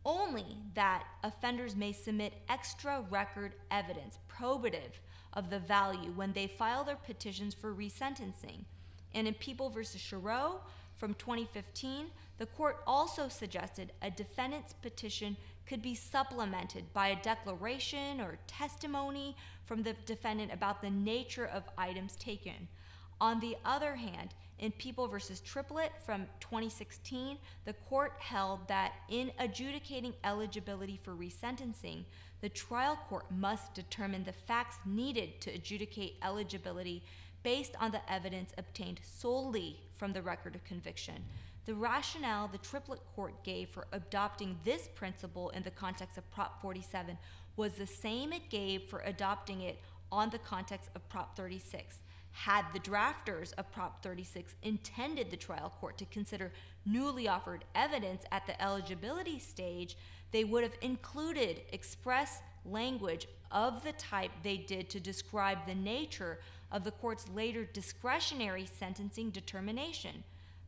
only that offenders may submit extra record evidence probative of the value when they file their petitions for resentencing. And in People v. Chirot from 2015, the court also suggested a defendant's petition could be supplemented by a declaration or testimony from the defendant about the nature of items taken. On the other hand, in People v. Triplet from 2016, the court held that in adjudicating eligibility for resentencing, the trial court must determine the facts needed to adjudicate eligibility based on the evidence obtained solely from the record of conviction. The rationale the Triplet court gave for adopting this principle in the context of Prop 47 was the same it gave for adopting it on the context of Prop 36. Had the drafters of Prop 36 intended the trial court to consider newly offered evidence at the eligibility stage, they would have included express language of the type they did to describe the nature of the court's later discretionary sentencing determination.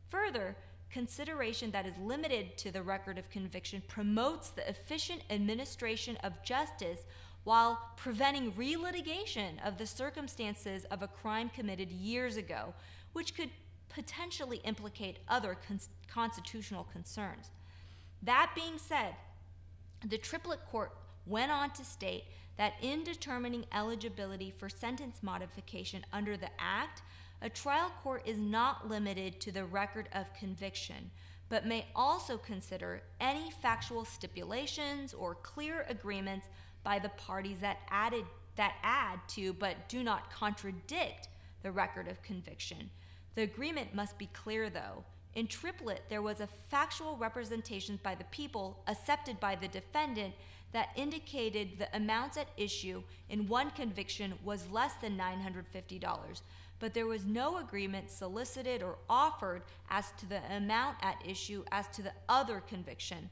Further, consideration that is limited to the record of conviction promotes the efficient administration of justice while preventing relitigation of the circumstances of a crime committed years ago, which could potentially implicate other constitutional concerns. That being said, the Triplet court went on to state that in determining eligibility for sentence modification under the Act, a trial court is not limited to the record of conviction, but may also consider any factual stipulations or clear agreements by the parties that add to but do not contradict the record of conviction. The agreement must be clear, though. In Triplet, there was a factual representation by the people accepted by the defendant that indicated the amounts at issue in one conviction was less than $950, but there was no agreement solicited or offered as to the amount at issue as to the other conviction.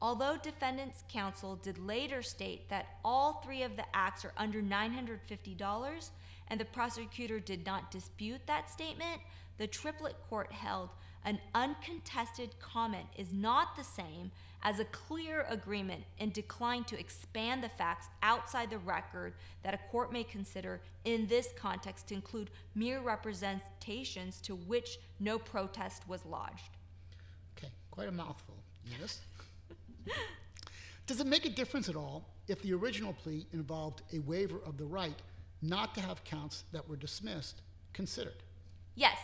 Although defendants' counsel did later state that all three of the acts are under $950, and the prosecutor did not dispute that statement, the Triplet court held an uncontested comment is not the same as a clear agreement and declined to expand the facts outside the record that a court may consider in this context to include mere representations to which no protest was lodged. Okay, quite a mouthful, Eunice. Does it make a difference at all if the original plea involved a waiver of the right not to have counts that were dismissed considered? Yes.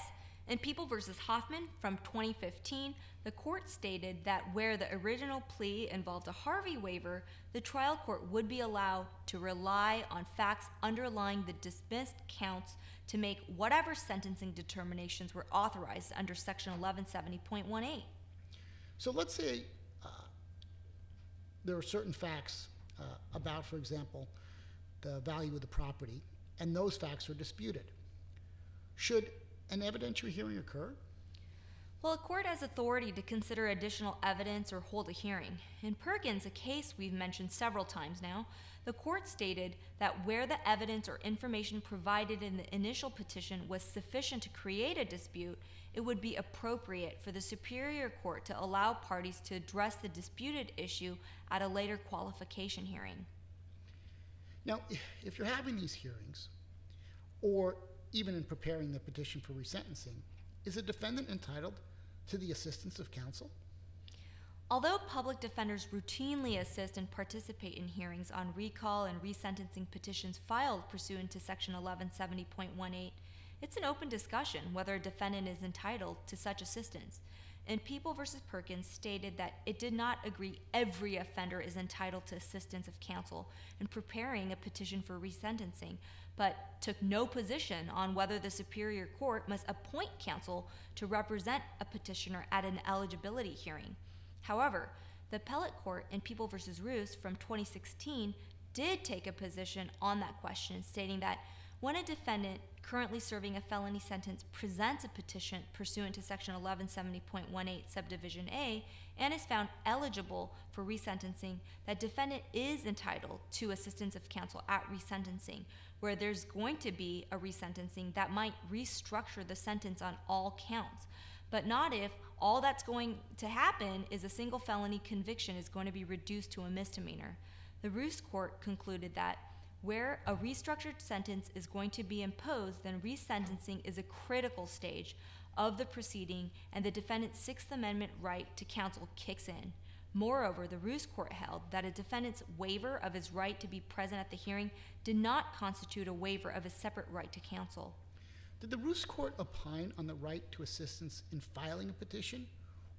In People v. Hoffman from 2015, the court stated that where the original plea involved a Harvey waiver, the trial court would be allowed to rely on facts underlying the dismissed counts to make whatever sentencing determinations were authorized under Section 1170.18. So let's say there are certain facts about, for example, the value of the property, and those facts are disputed. Should an evidentiary hearing occur? Well, a court has authority to consider additional evidence or hold a hearing. In Perkins, a case we've mentioned several times now, the court stated that where the evidence or information provided in the initial petition was sufficient to create a dispute, it would be appropriate for the Superior Court to allow parties to address the disputed issue at a later qualification hearing. Now, if you're having these hearings, or even in preparing the petition for resentencing, is a defendant entitled to the assistance of counsel? Although public defenders routinely assist and participate in hearings on recall and resentencing petitions filed pursuant to Section 1170.18, it's an open discussion whether a defendant is entitled to such assistance. And People v. Perkins stated that it did not agree every offender is entitled to assistance of counsel in preparing a petition for resentencing, but took no position on whether the Superior Court must appoint counsel to represent a petitioner at an eligibility hearing. However, the appellate court in People v. Roos from 2016 did take a position on that question, stating that when a defendant currently serving a felony sentence presents a petition pursuant to Section 1170.18 subdivision A and is found eligible for resentencing, that defendant is entitled to assistance of counsel at resentencing, where there's going to be a resentencing that might restructure the sentence on all counts, but not if all that's going to happen is a single felony conviction is going to be reduced to a misdemeanor. The Roos court concluded that where a restructured sentence is going to be imposed, then resentencing is a critical stage of the proceeding, and the defendant's Sixth Amendment right to counsel kicks in. Moreover, the Roos court held that a defendant's waiver of his right to be present at the hearing did not constitute a waiver of his separate right to counsel. Did the Roos Court opine on the right to assistance in filing a petition,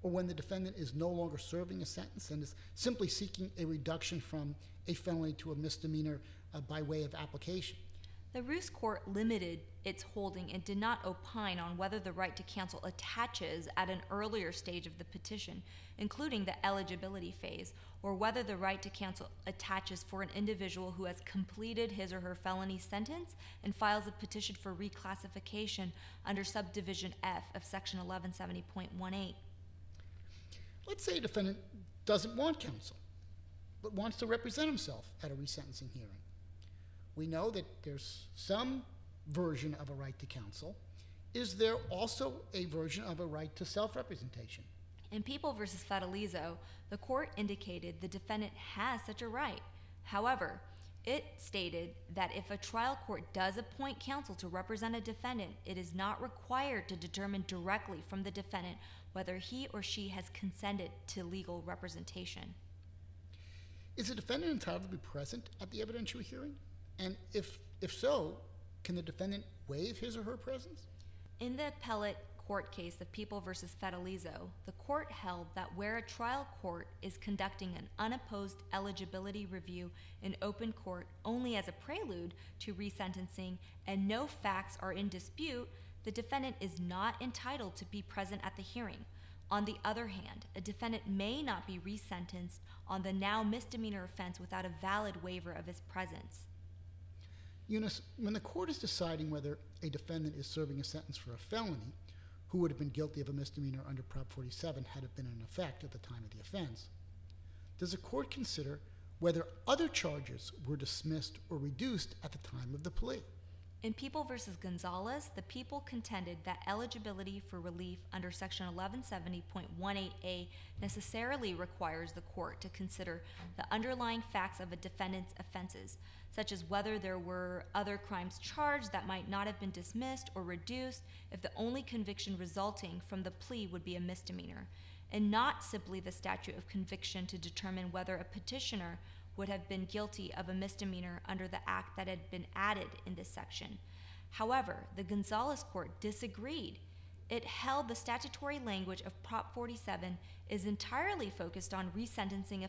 or when the defendant is no longer serving a sentence and is simply seeking a reduction from a felony to a misdemeanor by way of application? The Roos Court limited its holding and did not opine on whether the right to counsel attaches at an earlier stage of the petition, including the eligibility phase, or whether the right to counsel attaches for an individual who has completed his or her felony sentence and files a petition for reclassification under subdivision F of section 1170.18. Let's say a defendant doesn't want counsel, but wants to represent himself at a resentencing hearing. We know that there's some version of a right to counsel. Is there also a version of a right to self-representation? In People v. Fedelizo, the court indicated the defendant has such a right. However, it stated that if a trial court does appoint counsel to represent a defendant, it is not required to determine directly from the defendant whether he or she has consented to legal representation. Is a defendant entitled to be present at the evidentiary hearing? And if so, can the defendant waive his or her presence? In the appellate court case of People v. Fedelizo, the court held that where a trial court is conducting an unopposed eligibility review in open court only as a prelude to resentencing and no facts are in dispute, the defendant is not entitled to be present at the hearing. On the other hand, a defendant may not be resentenced on the now misdemeanor offense without a valid waiver of his presence. Eunice, when the court is deciding whether a defendant is serving a sentence for a felony, who would have been guilty of a misdemeanor under Prop 47 had it been in effect at the time of the offense, does the court consider whether other charges were dismissed or reduced at the time of the plea? In People v. Gonzalez, the people contended that eligibility for relief under Section 1170.18a necessarily requires the court to consider the underlying facts of a defendant's offenses, such as whether there were other crimes charged that might not have been dismissed or reduced if the only conviction resulting from the plea would be a misdemeanor, and not simply the statute of conviction to determine whether a petitioner would have been guilty of a misdemeanor under the act that had been added in this section. However, the Gonzalez court disagreed. It held the statutory language of Prop 47 is entirely focused on resentencing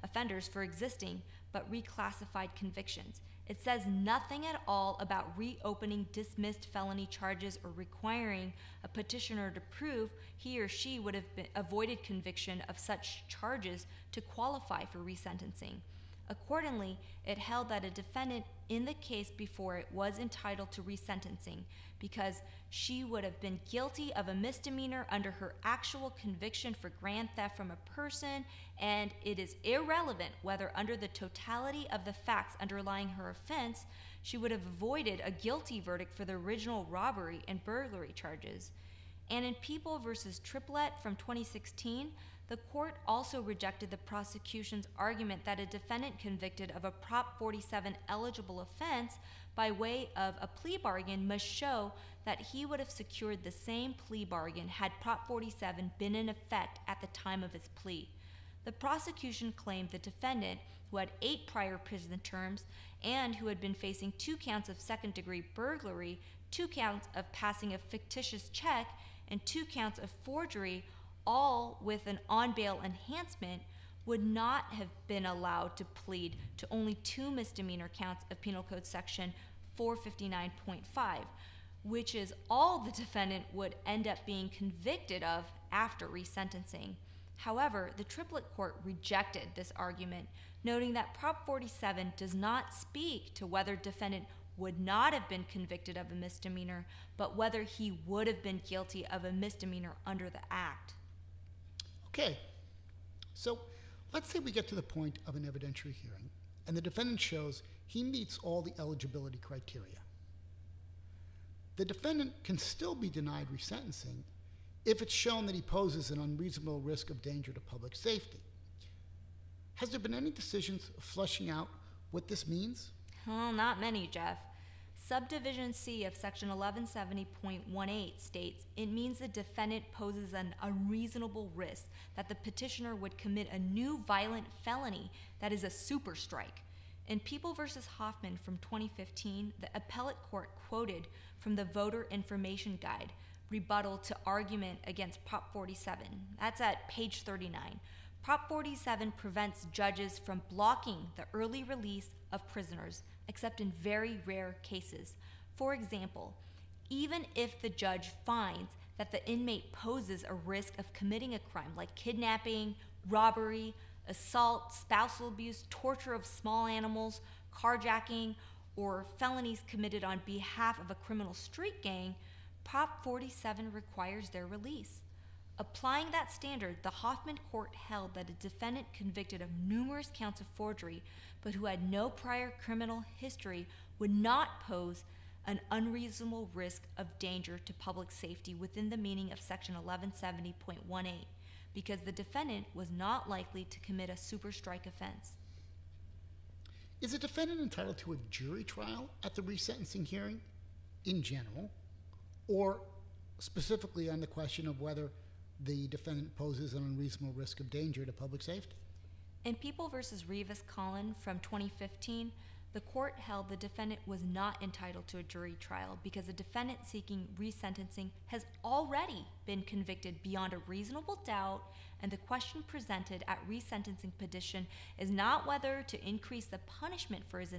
offenders for existing but reclassified convictions. It says nothing at all about reopening dismissed felony charges or requiring a petitioner to prove he or she would have avoided conviction of such charges to qualify for resentencing. Accordingly, it held that a defendant in the case before it was entitled to resentencing because she would have been guilty of a misdemeanor under her actual conviction for grand theft from a person, and it is irrelevant whether under the totality of the facts underlying her offense, she would have avoided a guilty verdict for the original robbery and burglary charges. And in People v. Triplett from 2016, the court also rejected the prosecution's argument that a defendant convicted of a Prop 47 eligible offense by way of a plea bargain must show that he would have secured the same plea bargain had Prop 47 been in effect at the time of his plea. The prosecution claimed the defendant, who had 8 prior prison terms and who had been facing 2 counts of second-degree burglary, 2 counts of passing a fictitious check, and 2 counts of forgery, all with an on-bail enhancement, would not have been allowed to plead to only 2 misdemeanor counts of Penal Code Section 459.5, which is all the defendant would end up being convicted of after resentencing. However, the Triplett court rejected this argument, noting that Prop 47 does not speak to whether defendant would not have been convicted of a misdemeanor, but whether he would have been guilty of a misdemeanor under the act. Okay, so let's say we get to the point of an evidentiary hearing and the defendant shows he meets all the eligibility criteria. The defendant can still be denied resentencing if it's shown that he poses an unreasonable risk of danger to public safety. Has there been any decisions fleshing out what this means? Well, not many, Jeff. Subdivision C of Section 1170.18 states it means the defendant poses an unreasonable risk that the petitioner would commit a new violent felony that is a super strike. In People v. Hoffman from 2015, the appellate court quoted from the Voter Information Guide, rebuttal to argument against Prop 47. That's at page 39. Prop 47 prevents judges from blocking the early release of prisoners, except in very rare cases. For example, even if the judge finds that the inmate poses a risk of committing a crime like kidnapping, robbery, assault, spousal abuse, torture of small animals, carjacking, or felonies committed on behalf of a criminal street gang, Prop 47 requires their release. Applying that standard, the Hoffman court held that a defendant convicted of numerous counts of forgery but who had no prior criminal history would not pose an unreasonable risk of danger to public safety within the meaning of Section 1170.18 because the defendant was not likely to commit a super strike offense. Is a defendant entitled to a jury trial at the resentencing hearing in general, or specifically on the question of whether the defendant poses an unreasonable risk of danger to public safety? In People v. Rivas-Collin from 2015, the court held the defendant was not entitled to a jury trial because the defendant seeking resentencing has already been convicted beyond a reasonable doubt, and the question presented at resentencing petition is not whether to increase the punishment for his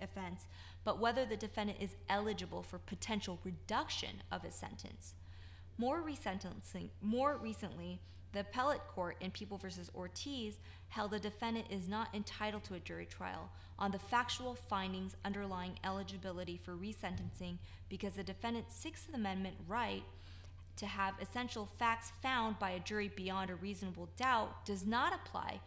offense, but whether the defendant is eligible for potential reduction of his sentence. More recently, the appellate court in People v. Ortiz held the defendant is not entitled to a jury trial on the factual findings underlying eligibility for resentencing because the defendant's Sixth Amendment right to have essential facts found by a jury beyond a reasonable doubt does not apply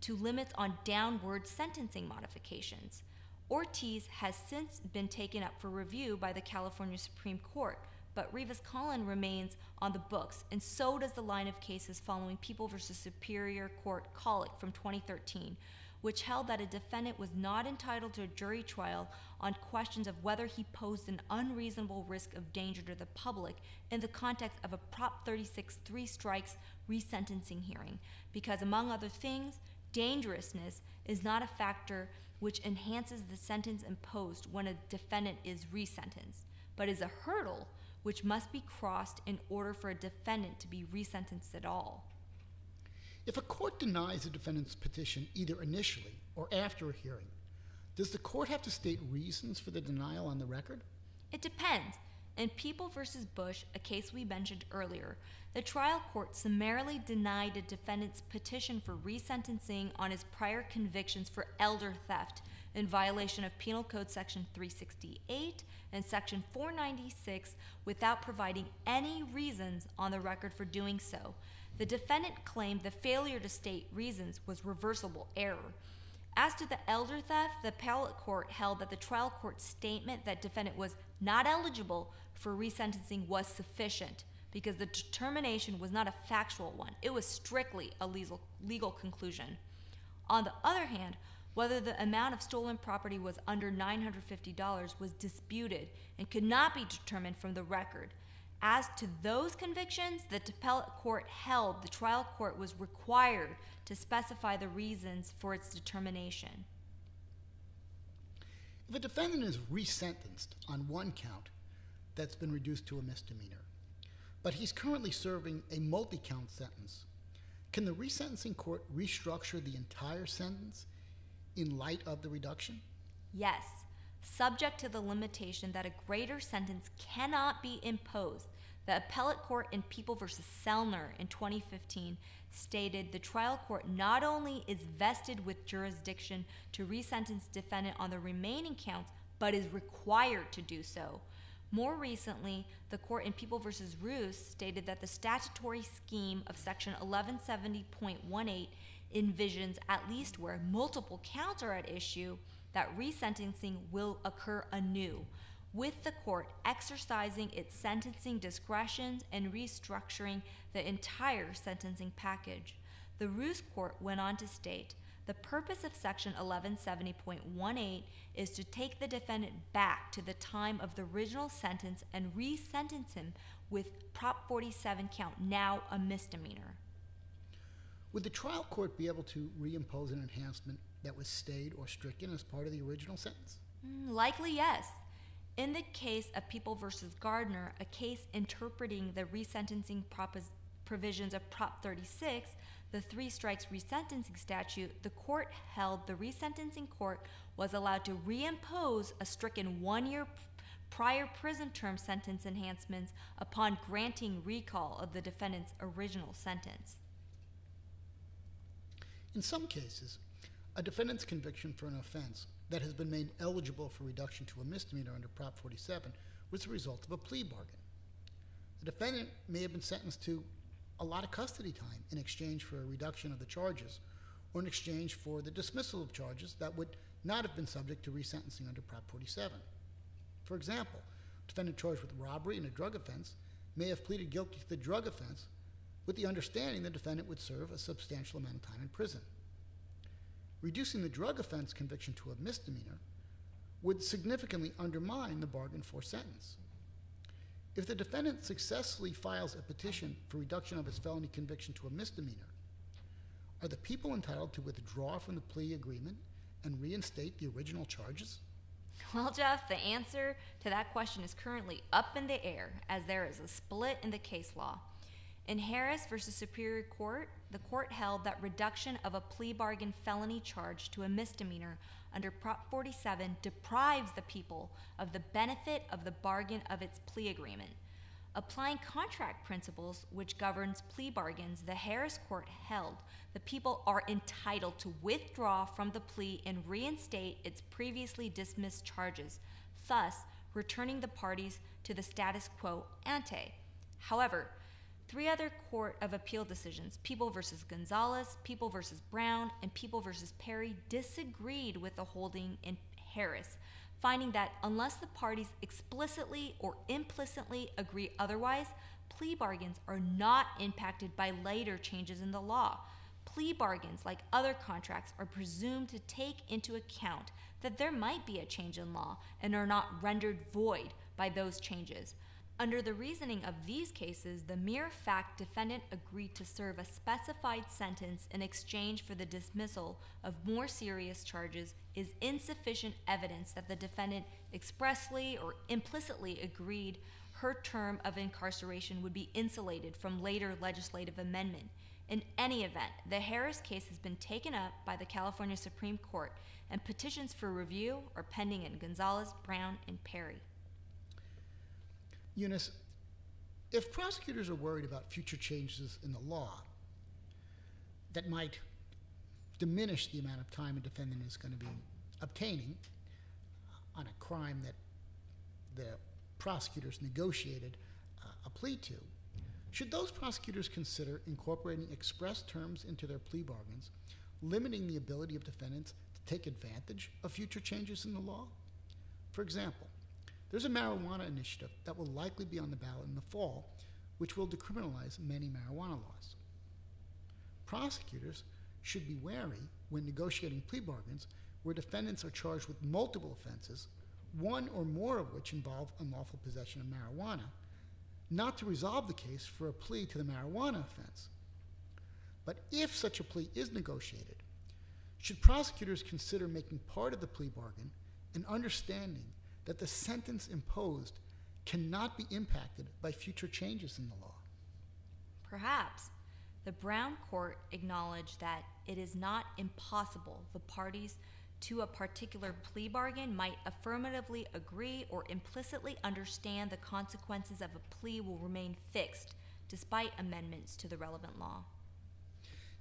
to limits on downward sentencing modifications. Ortiz has since been taken up for review by the California Supreme Court, but Rivas-Collin remains on the books, and so does the line of cases following People v. Superior Court Colic from 2013, which held that a defendant was not entitled to a jury trial on questions of whether he posed an unreasonable risk of danger to the public in the context of a Prop 36 3 strikes resentencing hearing, because among other things, dangerousness is not a factor which enhances the sentence imposed when a defendant is resentenced, but is a hurdle which must be crossed in order for a defendant to be resentenced at all. If a court denies a defendant's petition either initially or after a hearing, does the court have to state reasons for the denial on the record? It depends. In People v. Bush, a case we mentioned earlier, the trial court summarily denied a defendant's petition for resentencing on his prior convictions for elder theft in violation of Penal Code Section 368 and Section 496 without providing any reasons on the record for doing so. The defendant claimed the failure to state reasons was reversible error. As to the elder theft, the appellate court held that the trial court's statement that defendant was not eligible for resentencing was sufficient because the determination was not a factual one. It was strictly a legal conclusion. On the other hand, whether the amount of stolen property was under $950 was disputed and could not be determined from the record. As to those convictions, the appellate court held the trial court was required to specify the reasons for its determination. If a defendant is resentenced on one count that's been reduced to a misdemeanor, but he's currently serving a multi-count sentence, can the resentencing court restructure the entire sentence in light of the reduction? Yes, subject to the limitation that a greater sentence cannot be imposed. The appellate court in People v. Sellner in 2015 stated the trial court not only is vested with jurisdiction to resentence defendant on the remaining counts, but is required to do so. More recently, the court in People v. Roos stated that the statutory scheme of Section 1170.18 envisions, at least where multiple counts are at issue, that resentencing will occur anew, with the court exercising its sentencing discretions and restructuring the entire sentencing package. The Roos court went on to state, the purpose of Section 1170.18 is to take the defendant back to the time of the original sentence and resentence him with Prop 47 count, now a misdemeanor. Would the trial court be able to reimpose an enhancement that was stayed or stricken as part of the original sentence? Likely yes. In the case of People v. Gardner, a case interpreting the resentencing provisions of Prop 36, the three strikes resentencing statute, the court held the resentencing court was allowed to reimpose a stricken 1 year prior prison term sentence enhancements upon granting recall of the defendant's original sentence. In some cases, a defendant's conviction for an offense that has been made eligible for reduction to a misdemeanor under Prop 47 was the result of a plea bargain. The defendant may have been sentenced to a lot of custody time in exchange for a reduction of the charges, or in exchange for the dismissal of charges that would not have been subject to resentencing under Prop 47. For example, a defendant charged with robbery and a drug offense may have pleaded guilty to the drug offense with the understanding the defendant would serve a substantial amount of time in prison. Reducing the drug offense conviction to a misdemeanor would significantly undermine the bargain for sentence. If the defendant successfully files a petition for reduction of his felony conviction to a misdemeanor, are the people entitled to withdraw from the plea agreement and reinstate the original charges? Well, Jeff, the answer to that question is currently up in the air, as there is a split in the case law. In Harris v. Superior Court, the court held that reduction of a plea bargain felony charge to a misdemeanor under Prop 47 deprives the people of the benefit of the bargain of its plea agreement. Applying contract principles, which governs plea bargains, the Harris court held the people are entitled to withdraw from the plea and reinstate its previously dismissed charges, thus returning the parties to the status quo ante. However, three other Court of Appeal decisions, People v. Gonzalez, People v. Brown, and People v. Perry, disagreed with the holding in Harris, finding that unless the parties explicitly or implicitly agree otherwise, plea bargains are not impacted by later changes in the law. Plea bargains, like other contracts, are presumed to take into account that there might be a change in law and are not rendered void by those changes. Under the reasoning of these cases, the mere fact defendant agreed to serve a specified sentence in exchange for the dismissal of more serious charges is insufficient evidence that the defendant expressly or implicitly agreed her term of incarceration would be insulated from later legislative amendment. In any event, the Harris case has been taken up by the California Supreme Court, and petitions for review are pending in Gonzalez, Brown, and Perry. Eunice, if prosecutors are worried about future changes in the law that might diminish the amount of time a defendant is going to be obtaining on a crime that the prosecutors negotiated a plea to, should those prosecutors consider incorporating express terms into their plea bargains, limiting the ability of defendants to take advantage of future changes in the law? For example, there's a marijuana initiative that will likely be on the ballot in the fall, which will decriminalize many marijuana laws. Prosecutors should be wary when negotiating plea bargains where defendants are charged with multiple offenses, one or more of which involve unlawful possession of marijuana, not to resolve the case for a plea to the marijuana offense. But if such a plea is negotiated, should prosecutors consider making part of the plea bargain an understanding that the sentence imposed cannot be impacted by future changes in the law? Perhaps. The Brown court acknowledged that it is not impossible the parties to a particular plea bargain might affirmatively agree or implicitly understand the consequences of a plea will remain fixed despite amendments to the relevant law.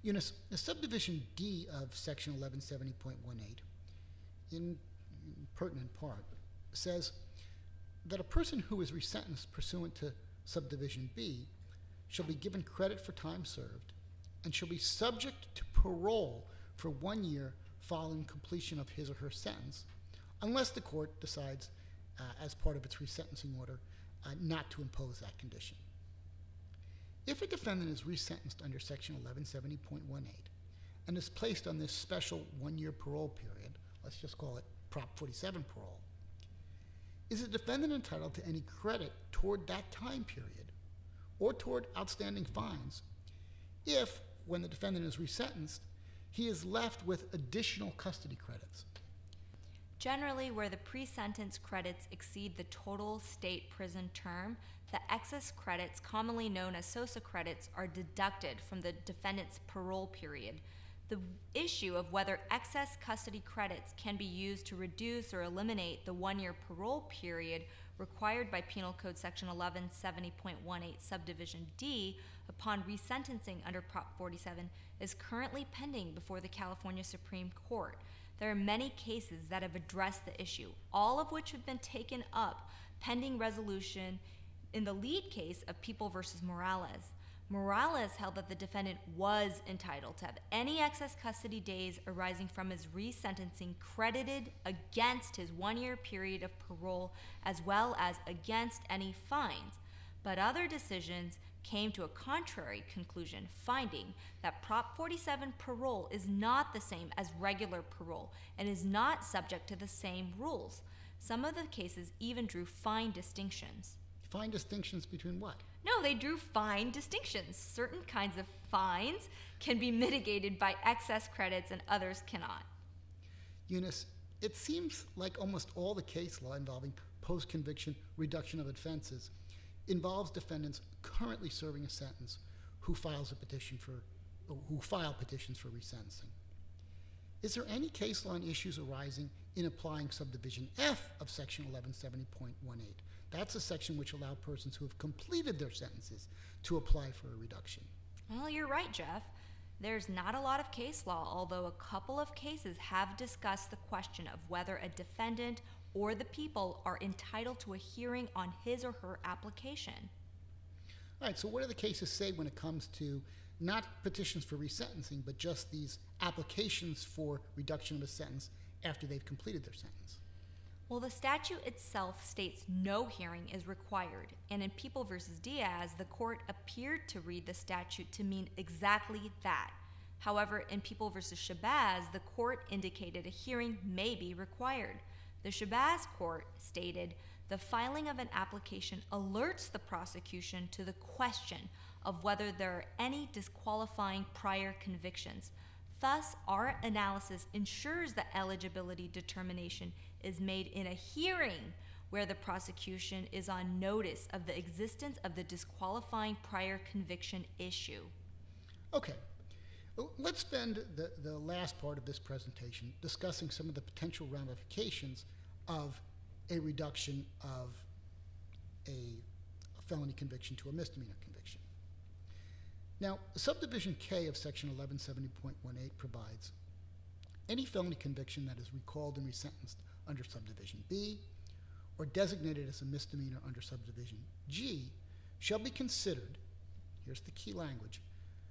Eunice, the subdivision D of section 1170.18, in pertinent part, says that a person who is resentenced pursuant to subdivision B shall be given credit for time served and shall be subject to parole for 1 year following completion of his or her sentence, unless the court decides, as part of its resentencing order, not to impose that condition. If a defendant is resentenced under section 1170.18 and is placed on this special 1 year parole period, let's just call it Prop 47 parole, is the defendant entitled to any credit toward that time period or toward outstanding fines if, when the defendant is resentenced, he is left with additional custody credits. Generally, where the pre-sentence credits exceed the total state prison term, the excess credits, commonly known as SOSA credits, are deducted from the defendant's parole period. The issue of whether excess custody credits can be used to reduce or eliminate the one-year parole period required by Penal Code Section 1170.18 Subdivision D upon resentencing under Prop 47 is currently pending before the California Supreme Court. There are many cases that have addressed the issue, all of which have been taken up pending resolution in the lead case of People v. Morales. Morales held that the defendant was entitled to have any excess custody days arising from his resentencing credited against his one-year period of parole as well as against any fines. But other decisions came to a contrary conclusion, finding that Prop 47 parole is not the same as regular parole and is not subject to the same rules. Some of the cases even drew fine distinctions. Fine distinctions between what? No, they drew fine distinctions. Certain kinds of fines can be mitigated by excess credits and others cannot. Eunice, it seems like almost all the case law involving post-conviction reduction of offenses involves defendants currently serving a sentence who file petitions for resentencing. Is there any case law on issues arising in applying subdivision F of section 1170.18? That's a section which allows persons who have completed their sentences to apply for a reduction. Well, you're right, Jeff. There's not a lot of case law, although a couple of cases have discussed the question of whether a defendant or the people are entitled to a hearing on his or her application. All right, so what do the cases say when it comes to not petitions for resentencing, but just these applications for reduction of a sentence after they've completed their sentence? Well, the statute itself states no hearing is required, and in People v. Diaz, the court appeared to read the statute to mean exactly that. However, in People v. Shabazz, the court indicated a hearing may be required. The Shabazz court stated, the filing of an application alerts the prosecution to the question of whether there are any disqualifying prior convictions. Thus, our analysis ensures that eligibility determination is made in a hearing where the prosecution is on notice of the existence of the disqualifying prior conviction issue. Okay, let's spend the last part of this presentation discussing some of the potential ramifications of a reduction of a felony conviction to a misdemeanor conviction. Now, subdivision K of section 1170.18 provides any felony conviction that is recalled and resentenced under subdivision B or designated as a misdemeanor under subdivision G shall be considered, here's the key language,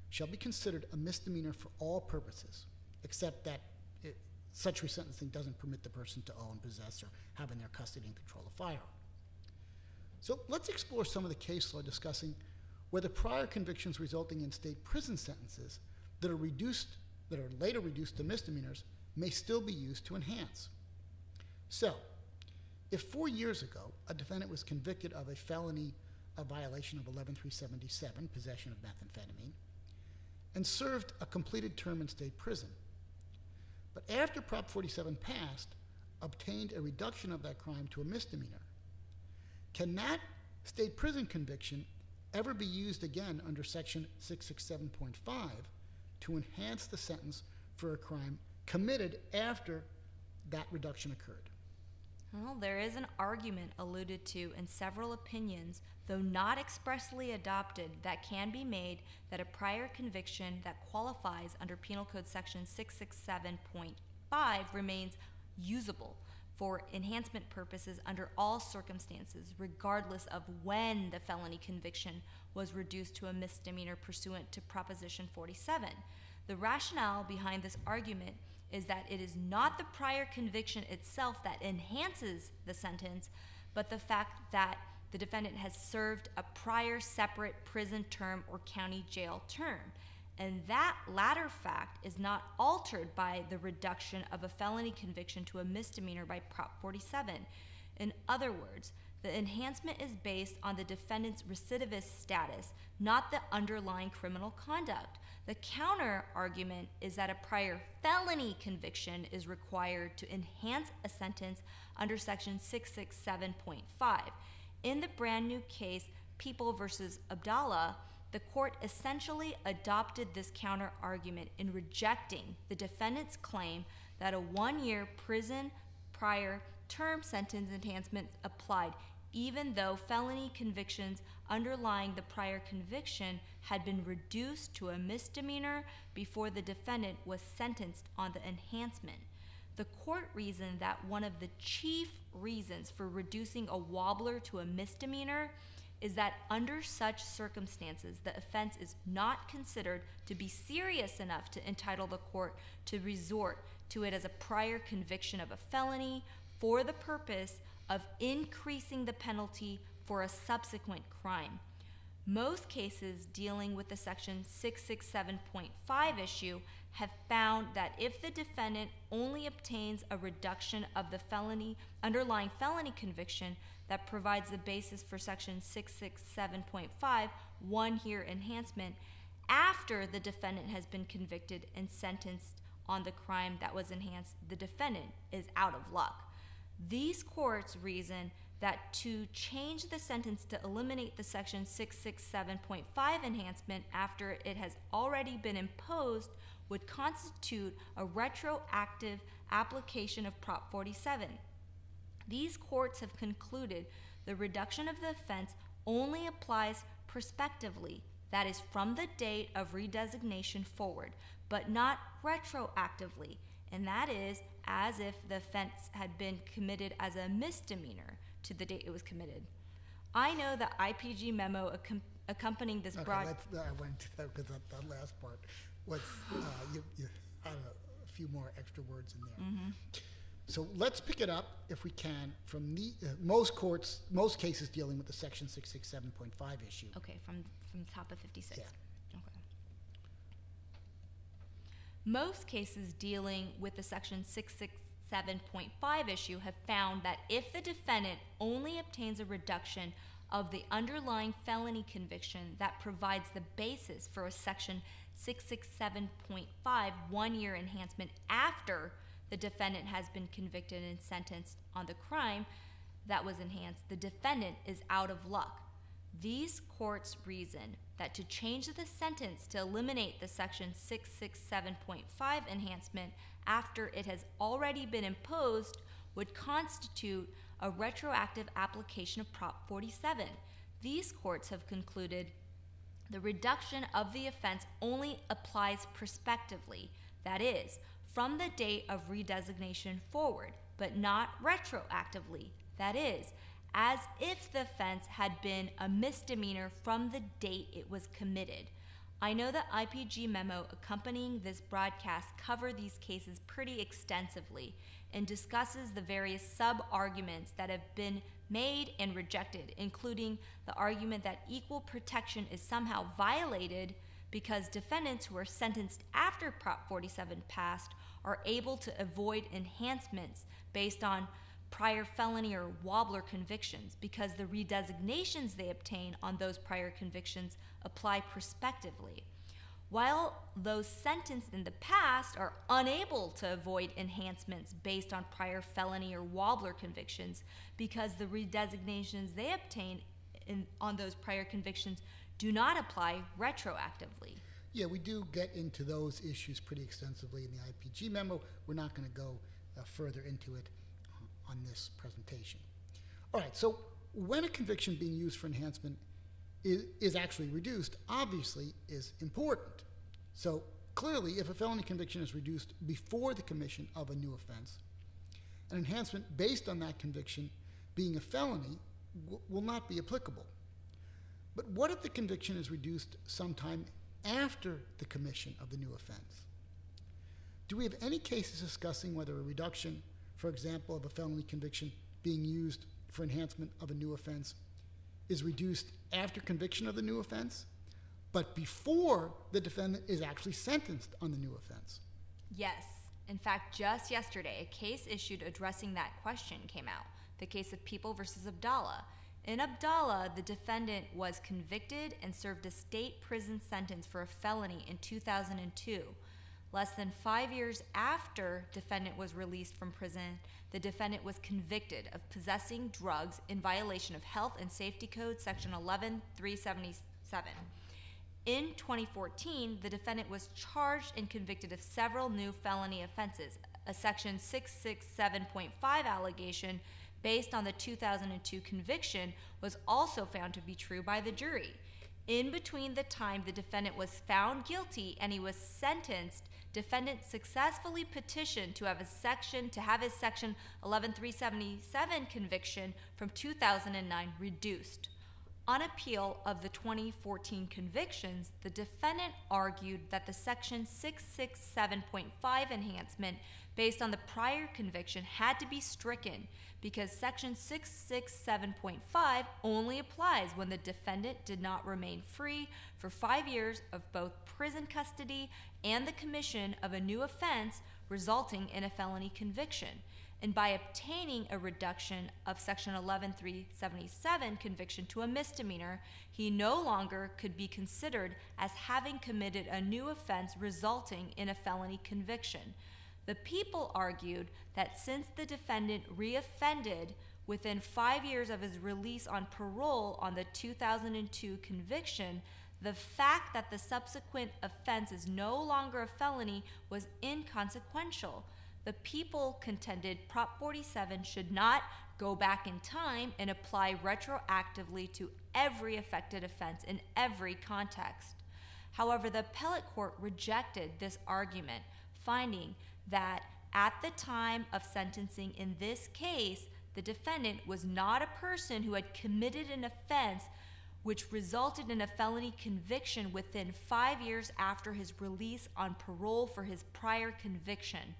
shall be considered a misdemeanor for all purposes, except that such resentencing doesn't permit the person to own, possess, or have in their custody and control a firearm. So let's explore some of the case law discussing whether prior convictions resulting in state prison sentences that are later reduced to misdemeanors may still be used to enhance. So, if 4 years ago a defendant was convicted of a felony, a violation of 11377, possession of methamphetamine, and served a completed term in state prison, but after Prop 47 passed, obtained a reduction of that crime to a misdemeanor, can that state prison conviction ever be used again under section 667.5 to enhance the sentence for a crime committed after that reduction occurred? Well, there is an argument alluded to in several opinions, though not expressly adopted, that can be made that a prior conviction that qualifies under Penal Code Section 667.5 remains usable for enhancement purposes under all circumstances, regardless of when the felony conviction was reduced to a misdemeanor pursuant to Proposition 47. The rationale behind this argument is that it is not the prior conviction itself that enhances the sentence, but the fact that the defendant has served a prior separate prison term or county jail term. And that latter fact is not altered by the reduction of a felony conviction to a misdemeanor by Prop 47. In other words, The enhancement is based on the defendant's recidivist status, not the underlying criminal conduct. The counter argument is that a prior felony conviction is required to enhance a sentence under Section 667.5. In the brand new case, People v. Abdallah, the court essentially adopted this counter argument in rejecting the defendant's claim that a 1-year prison prior term sentence enhancement applied, even though felony convictions underlying the prior conviction had been reduced to a misdemeanor before the defendant was sentenced on the enhancement. The court reasoned that one of the chief reasons for reducing a wobbler to a misdemeanor is that under such circumstances, the offense is not considered to be serious enough to entitle the court to resort to it as a prior conviction of a felony for the purpose of increasing the penalty for a subsequent crime. Most cases dealing with the Section 667.5 issue have found that if the defendant only obtains a reduction of the underlying felony conviction that provides the basis for Section 667.5 1-year enhancement after the defendant has been convicted and sentenced on the crime that was enhanced, the defendant is out of luck. These courts reason that to change the sentence to eliminate the Section 667.5 enhancement after it has already been imposed would constitute a retroactive application of Prop 47. These courts have concluded the reduction of the offense only applies prospectively, that is, from the date of redesignation forward, but not retroactively, and that is as if the offense had been committed as a misdemeanor to the date it was committed. I know the IPG memo accompanying this I went to that because that last part was, you had a few more extra words in there. Mm-hmm. So let's pick it up, if we can, from the most cases dealing with the Section 667.5 issue. Okay, from the top of 56. Yeah. Okay. Most cases dealing with the Section 667.5 issue have found that if the defendant only obtains a reduction of the underlying felony conviction that provides the basis for a Section 667.5 1-year enhancement after the defendant has been convicted and sentenced on the crime that was enhanced, the defendant is out of luck. These courts reason that to change the sentence to eliminate the Section 667.5 enhancement after it has already been imposed would constitute a retroactive application of Prop 47. These courts have concluded the reduction of the offense only applies prospectively, that is, from the date of redesignation forward, but not retroactively, that is, as if the offense had been a misdemeanor from the date it was committed. I know the IPG memo accompanying this broadcast cover these cases pretty extensively and discusses the various sub-arguments that have been made and rejected, including the argument that equal protection is somehow violated because defendants who are sentenced after Prop 47 passed are able to avoid enhancements based on prior felony or wobbler convictions because the redesignations they obtain on those prior convictions apply prospectively. While those sentenced in the past are unable to avoid enhancements based on prior felony or wobbler convictions because the redesignations they obtain on those prior convictions do not apply retroactively. Yeah, we do get into those issues pretty extensively in the IPG memo. We're not going to go further into it on this presentation. All right, so when a conviction being used for enhancement is actually reduced, obviously is important. So clearly, if a felony conviction is reduced before the commission of a new offense, an enhancement based on that conviction being a felony will not be applicable. But what if the conviction is reduced sometime after the commission of the new offense? Do we have any cases discussing whether a reduction, for example, of a felony conviction being used for enhancement of a new offense is reduced after conviction of the new offense, but before the defendant is actually sentenced on the new offense? Yes. In fact, just yesterday, a case issued addressing that question came out. the case of People versus Abdallah. In Abdallah, the defendant was convicted and served a state prison sentence for a felony in 2002. Less than 5 years after defendant was released from prison, the defendant was convicted of possessing drugs in violation of Health and Safety Code Section 11377. In 2014, the defendant was charged and convicted of several new felony offenses. A Section 667.5 allegation based on the 2002 conviction was also found to be true by the jury. In between the time the defendant was found guilty and he was sentenced, defendant successfully petitioned to have his Section 11377 conviction from 2009 reduced. On appeal of the 2014 convictions, the defendant argued that the Section 667.5 enhancement based on the prior conviction had to be stricken because Section 667.5 only applies when the defendant did not remain free for 5 years of both prison custody and the commission of a new offense resulting in a felony conviction. And by obtaining a reduction of Section 11377 conviction to a misdemeanor, he no longer could be considered as having committed a new offense resulting in a felony conviction. The people argued that since the defendant reoffended within 5 years of his release on parole on the 2002 conviction, the fact that the subsequent offense is no longer a felony was inconsequential. The people contended Prop 47 should not go back in time and apply retroactively to every affected offense in every context. However, the appellate court rejected this argument, finding that at the time of sentencing in this case, the defendant was not a person who had committed an offense which resulted in a felony conviction within 5 years after his release on parole for his prior conviction.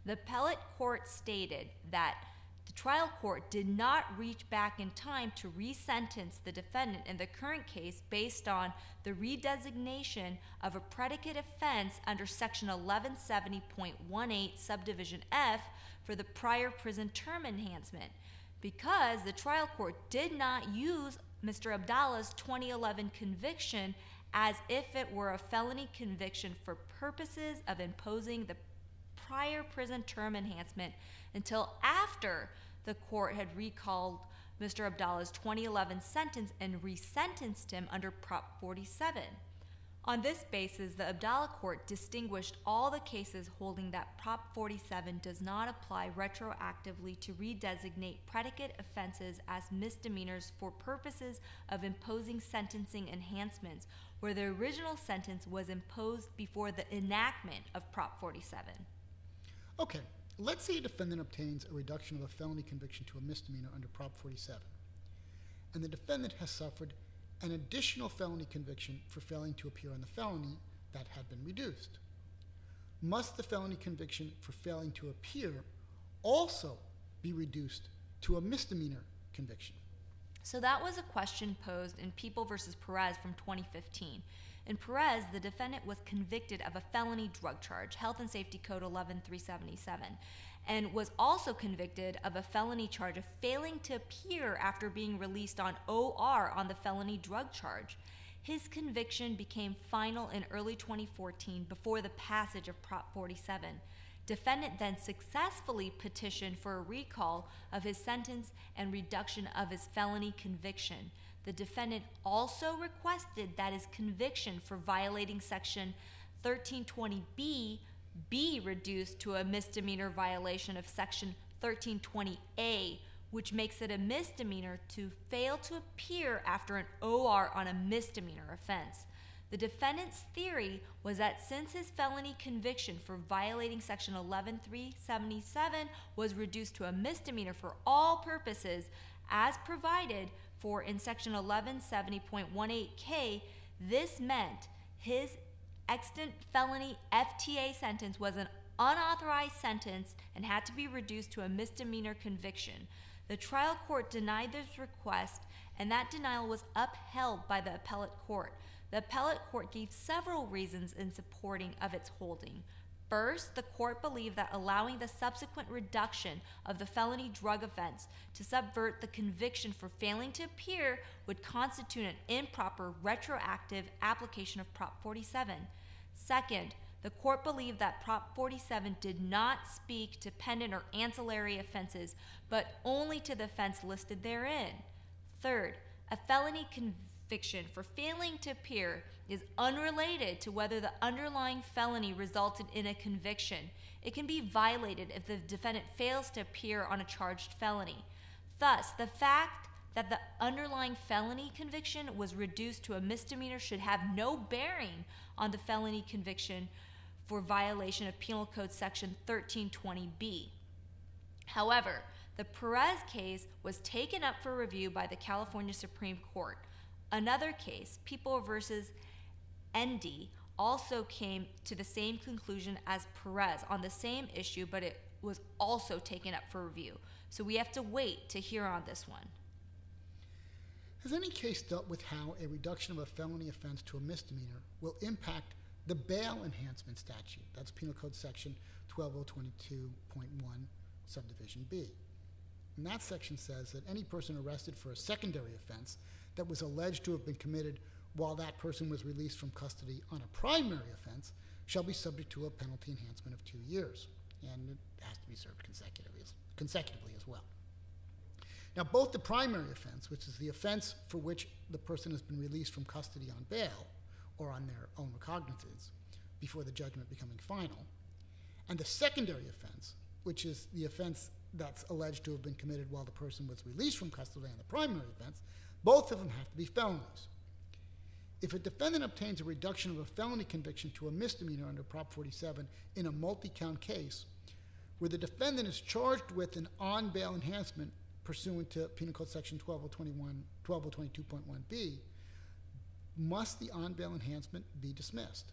The appellate court stated that the trial court did not reach back in time to resentence the defendant in the current case based on the redesignation of a predicate offense under Section 1170.18 subdivision F for the prior prison term enhancement, because the trial court did not use Mr. Abdallah's 2011 conviction as if it were a felony conviction for purposes of imposing the prior prison term enhancement until after the court had recalled Mr. Abdallah's 2011 sentence and resentenced him under Prop 47. On this basis, the Abdallah court distinguished all the cases holding that Prop 47 does not apply retroactively to redesignate predicate offenses as misdemeanors for purposes of imposing sentencing enhancements, where the original sentence was imposed before the enactment of Prop 47. Okay, let's say a defendant obtains a reduction of a felony conviction to a misdemeanor under Prop 47, and the defendant has suffered an additional felony conviction for failing to appear on the felony that had been reduced. Must the felony conviction for failing to appear also be reduced to a misdemeanor conviction? So that was a question posed in People versus Perez from 2015. In Perez, the defendant was convicted of a felony drug charge, Health and Safety Code 11377, and was also convicted of a felony charge of failing to appear after being released on OR on the felony drug charge. His conviction became final in early 2014 before the passage of Prop 47. Defendant then successfully petitioned for a recall of his sentence and reduction of his felony conviction. The defendant also requested that his conviction for violating Section 1320B be reduced to a misdemeanor violation of Section 1320A, which makes it a misdemeanor to fail to appear after an OR on a misdemeanor offense. The defendant's theory was that since his felony conviction for violating Section 11377 was reduced to a misdemeanor for all purposes as provided for in Section 1170.18K, this meant his extant felony FTA sentence was an unauthorized sentence and had to be reduced to a misdemeanor conviction. The trial court denied this request, and that denial was upheld by the appellate court. The appellate court gave several reasons in supporting of its holding. First, the court believed that allowing the subsequent reduction of the felony drug offense to subvert the conviction for failing to appear would constitute an improper retroactive application of Prop 47. Second, the court believed that Prop 47 did not speak to pendant or ancillary offenses, but only to the offense listed therein. Third, a felony conviction for failing to appear is unrelated to whether the underlying felony resulted in a conviction. It can be violated if the defendant fails to appear on a charged felony. Thus, the fact that the underlying felony conviction was reduced to a misdemeanor should have no bearing on the felony conviction for violation of Penal Code Section 1320B. However, the Perez case was taken up for review by the California Supreme Court. Another case, People v. Endy, also came to the same conclusion as Perez on the same issue, but it was also taken up for review. So we have to wait to hear on this one. Has any case dealt with how a reduction of a felony offense to a misdemeanor will impact the bail enhancement statute? That's Penal Code Section 12022.1, subdivision B. And that section says that any person arrested for a secondary offense that was alleged to have been committed while that person was released from custody on a primary offense shall be subject to a penalty enhancement of 2 years. And it has to be served consecutively as well. Now, both the primary offense, which is the offense for which the person has been released from custody on bail or on their own recognizance before the judgment becoming final, and the secondary offense, which is the offense that's alleged to have been committed while the person was released from custody on the primary offense, both of them have to be felonies. If a defendant obtains a reduction of a felony conviction to a misdemeanor under Prop 47 in a multi-count case where the defendant is charged with an on-bail enhancement pursuant to Penal Code Section 12022.1b, must the on-bail enhancement be dismissed?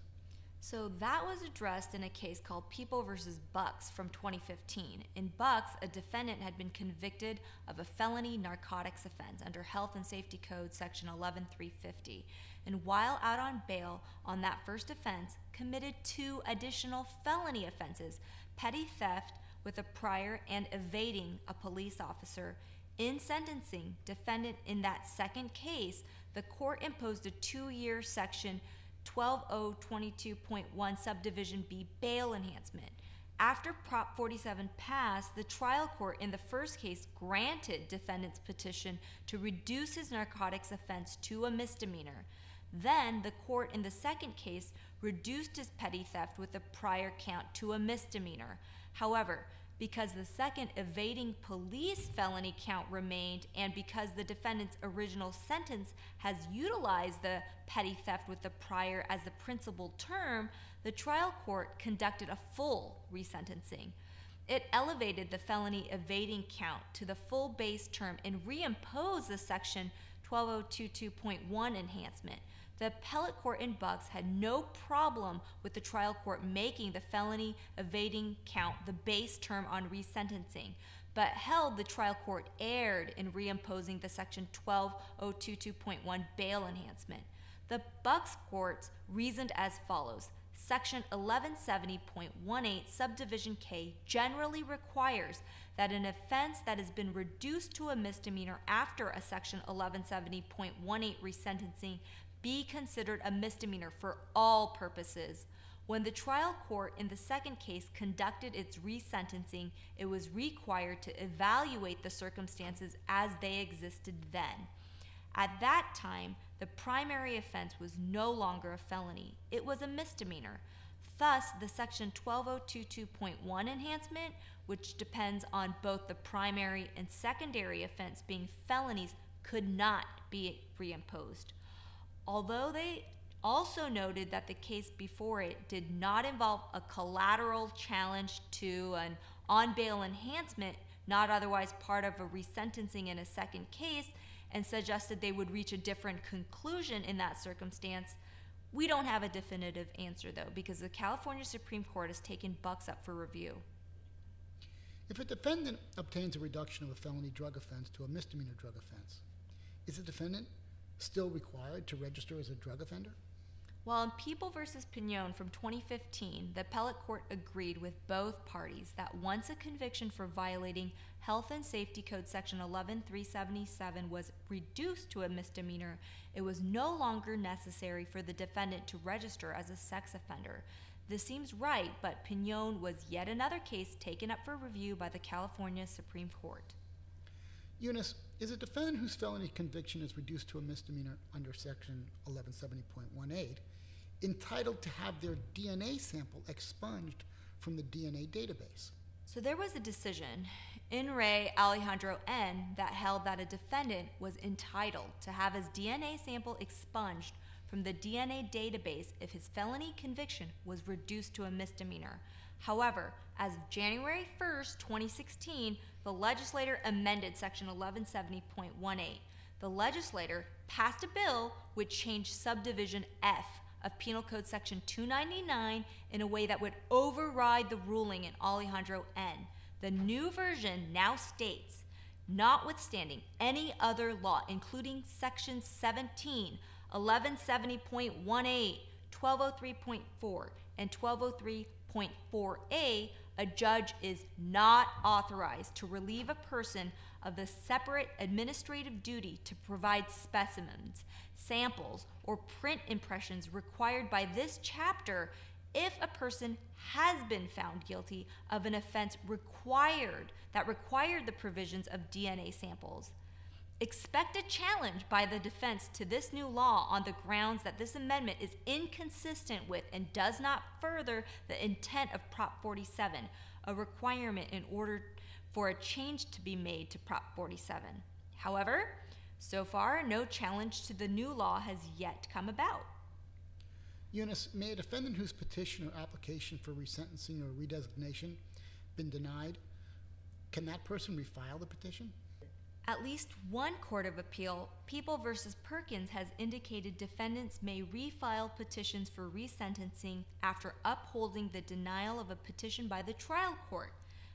So that was addressed in a case called People v. Bucks from 2015. In Bucks, a defendant had been convicted of a felony narcotics offense under Health and Safety Code Section 11350, and while out on bail on that first offense, committed 2 additional felony offenses: petty theft with a prior and evading a police officer. In sentencing defendant in that second case, the court imposed a 2-year Section 12022.1 subdivision B bail enhancement. After Prop 47 passed, the trial court in the first case granted defendant's petition to reduce his narcotics offense to a misdemeanor. Then the court in the second case reduced his petty theft with a prior count to a misdemeanor. However, because the second evading police felony count remained, and because the defendant's original sentence has utilized the petty theft with the prior as the principal term, the trial court conducted a full resentencing. It elevated the felony evading count to the full base term and reimposed the Section 12022.1 enhancement. The appellate court in Bucks had no problem with the trial court making the felony evading count the base term on resentencing, but held the trial court erred in reimposing the Section 12022.1 bail enhancement. The Bucks courts reasoned as follows. Section 1170.18 subdivision K generally requires that an offense that has been reduced to a misdemeanor after a Section 1170.18 resentencing be considered a misdemeanor for all purposes. When the trial court in the second case conducted its resentencing, it was required to evaluate the circumstances as they existed then. At that time, the primary offense was no longer a felony. It was a misdemeanor. Thus, the Section 12022.1 enhancement, which depends on both the primary and secondary offense being felonies, could not be reimposed. Although they also noted that the case before it did not involve a collateral challenge to an on-bail enhancement, not otherwise part of a resentencing in a second case, and suggested they would reach a different conclusion in that circumstance, we don't have a definitive answer, though, because the California Supreme Court has taken Bucks up for review. If a defendant obtains a reduction of a felony drug offense to a misdemeanor drug offense, is the defendant still required to register as a drug offender? While in People v. Pignon from 2015, the appellate court agreed with both parties that once a conviction for violating Health and Safety Code Section 11377 was reduced to a misdemeanor, it was no longer necessary for the defendant to register as a sex offender. This seems right, but Pignon was yet another case taken up for review by the California Supreme Court. Eunice, is a defendant whose felony conviction is reduced to a misdemeanor under Section 1170.18 entitled to have their DNA sample expunged from the DNA database? So there was a decision in Re Alejandro N. that held that a defendant was entitled to have his DNA sample expunged from the DNA database if his felony conviction was reduced to a misdemeanor. However, as of January 1st, 2016, the legislator amended Section 1170.18. The legislator passed a bill which changed Subdivision F of Penal Code Section 299 in a way that would override the ruling in Alejandro N. The new version now states, notwithstanding any other law, including Section 17, 1170.18, 1203.4, and 1203.4a, a judge is not authorized to relieve a person of the separate administrative duty to provide specimens, samples, or print impressions required by this chapter if a person has been found guilty of an offense that required the provisions of DNA samples. Expect a challenge by the defense to this new law on the grounds that this amendment is inconsistent with and does not further the intent of Prop 47, a requirement in order for a change to be made to Prop 47. However, so far, no challenge to the new law has yet come about. Eunice, may a defendant whose petition or application for resentencing or redesignation been denied, can that person refile the petition? At least one court of appeal, People v. Perkins, has indicated defendants may refile petitions for resentencing after upholding the denial of a petition by the trial court,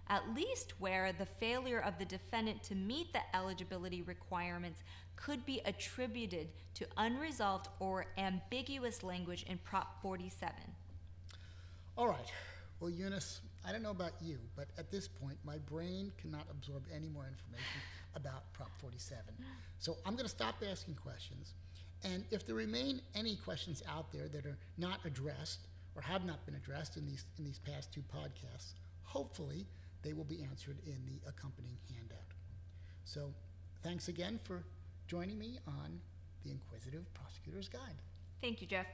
at least where the failure of the defendant to meet the eligibility requirements could be attributed to unresolved or ambiguous language in Prop 47. All right. Well, Eunice, I don't know about you, but at this point, my brain cannot absorb any more information about Prop 47. So I'm going to stop asking questions. And if there remain any questions out there that are not addressed or have not been addressed in these past two podcasts, hopefully they will be answered in the accompanying handout. So thanks again for joining me on the Inquisitive Prosecutor's Guide. Thank you, Jeff.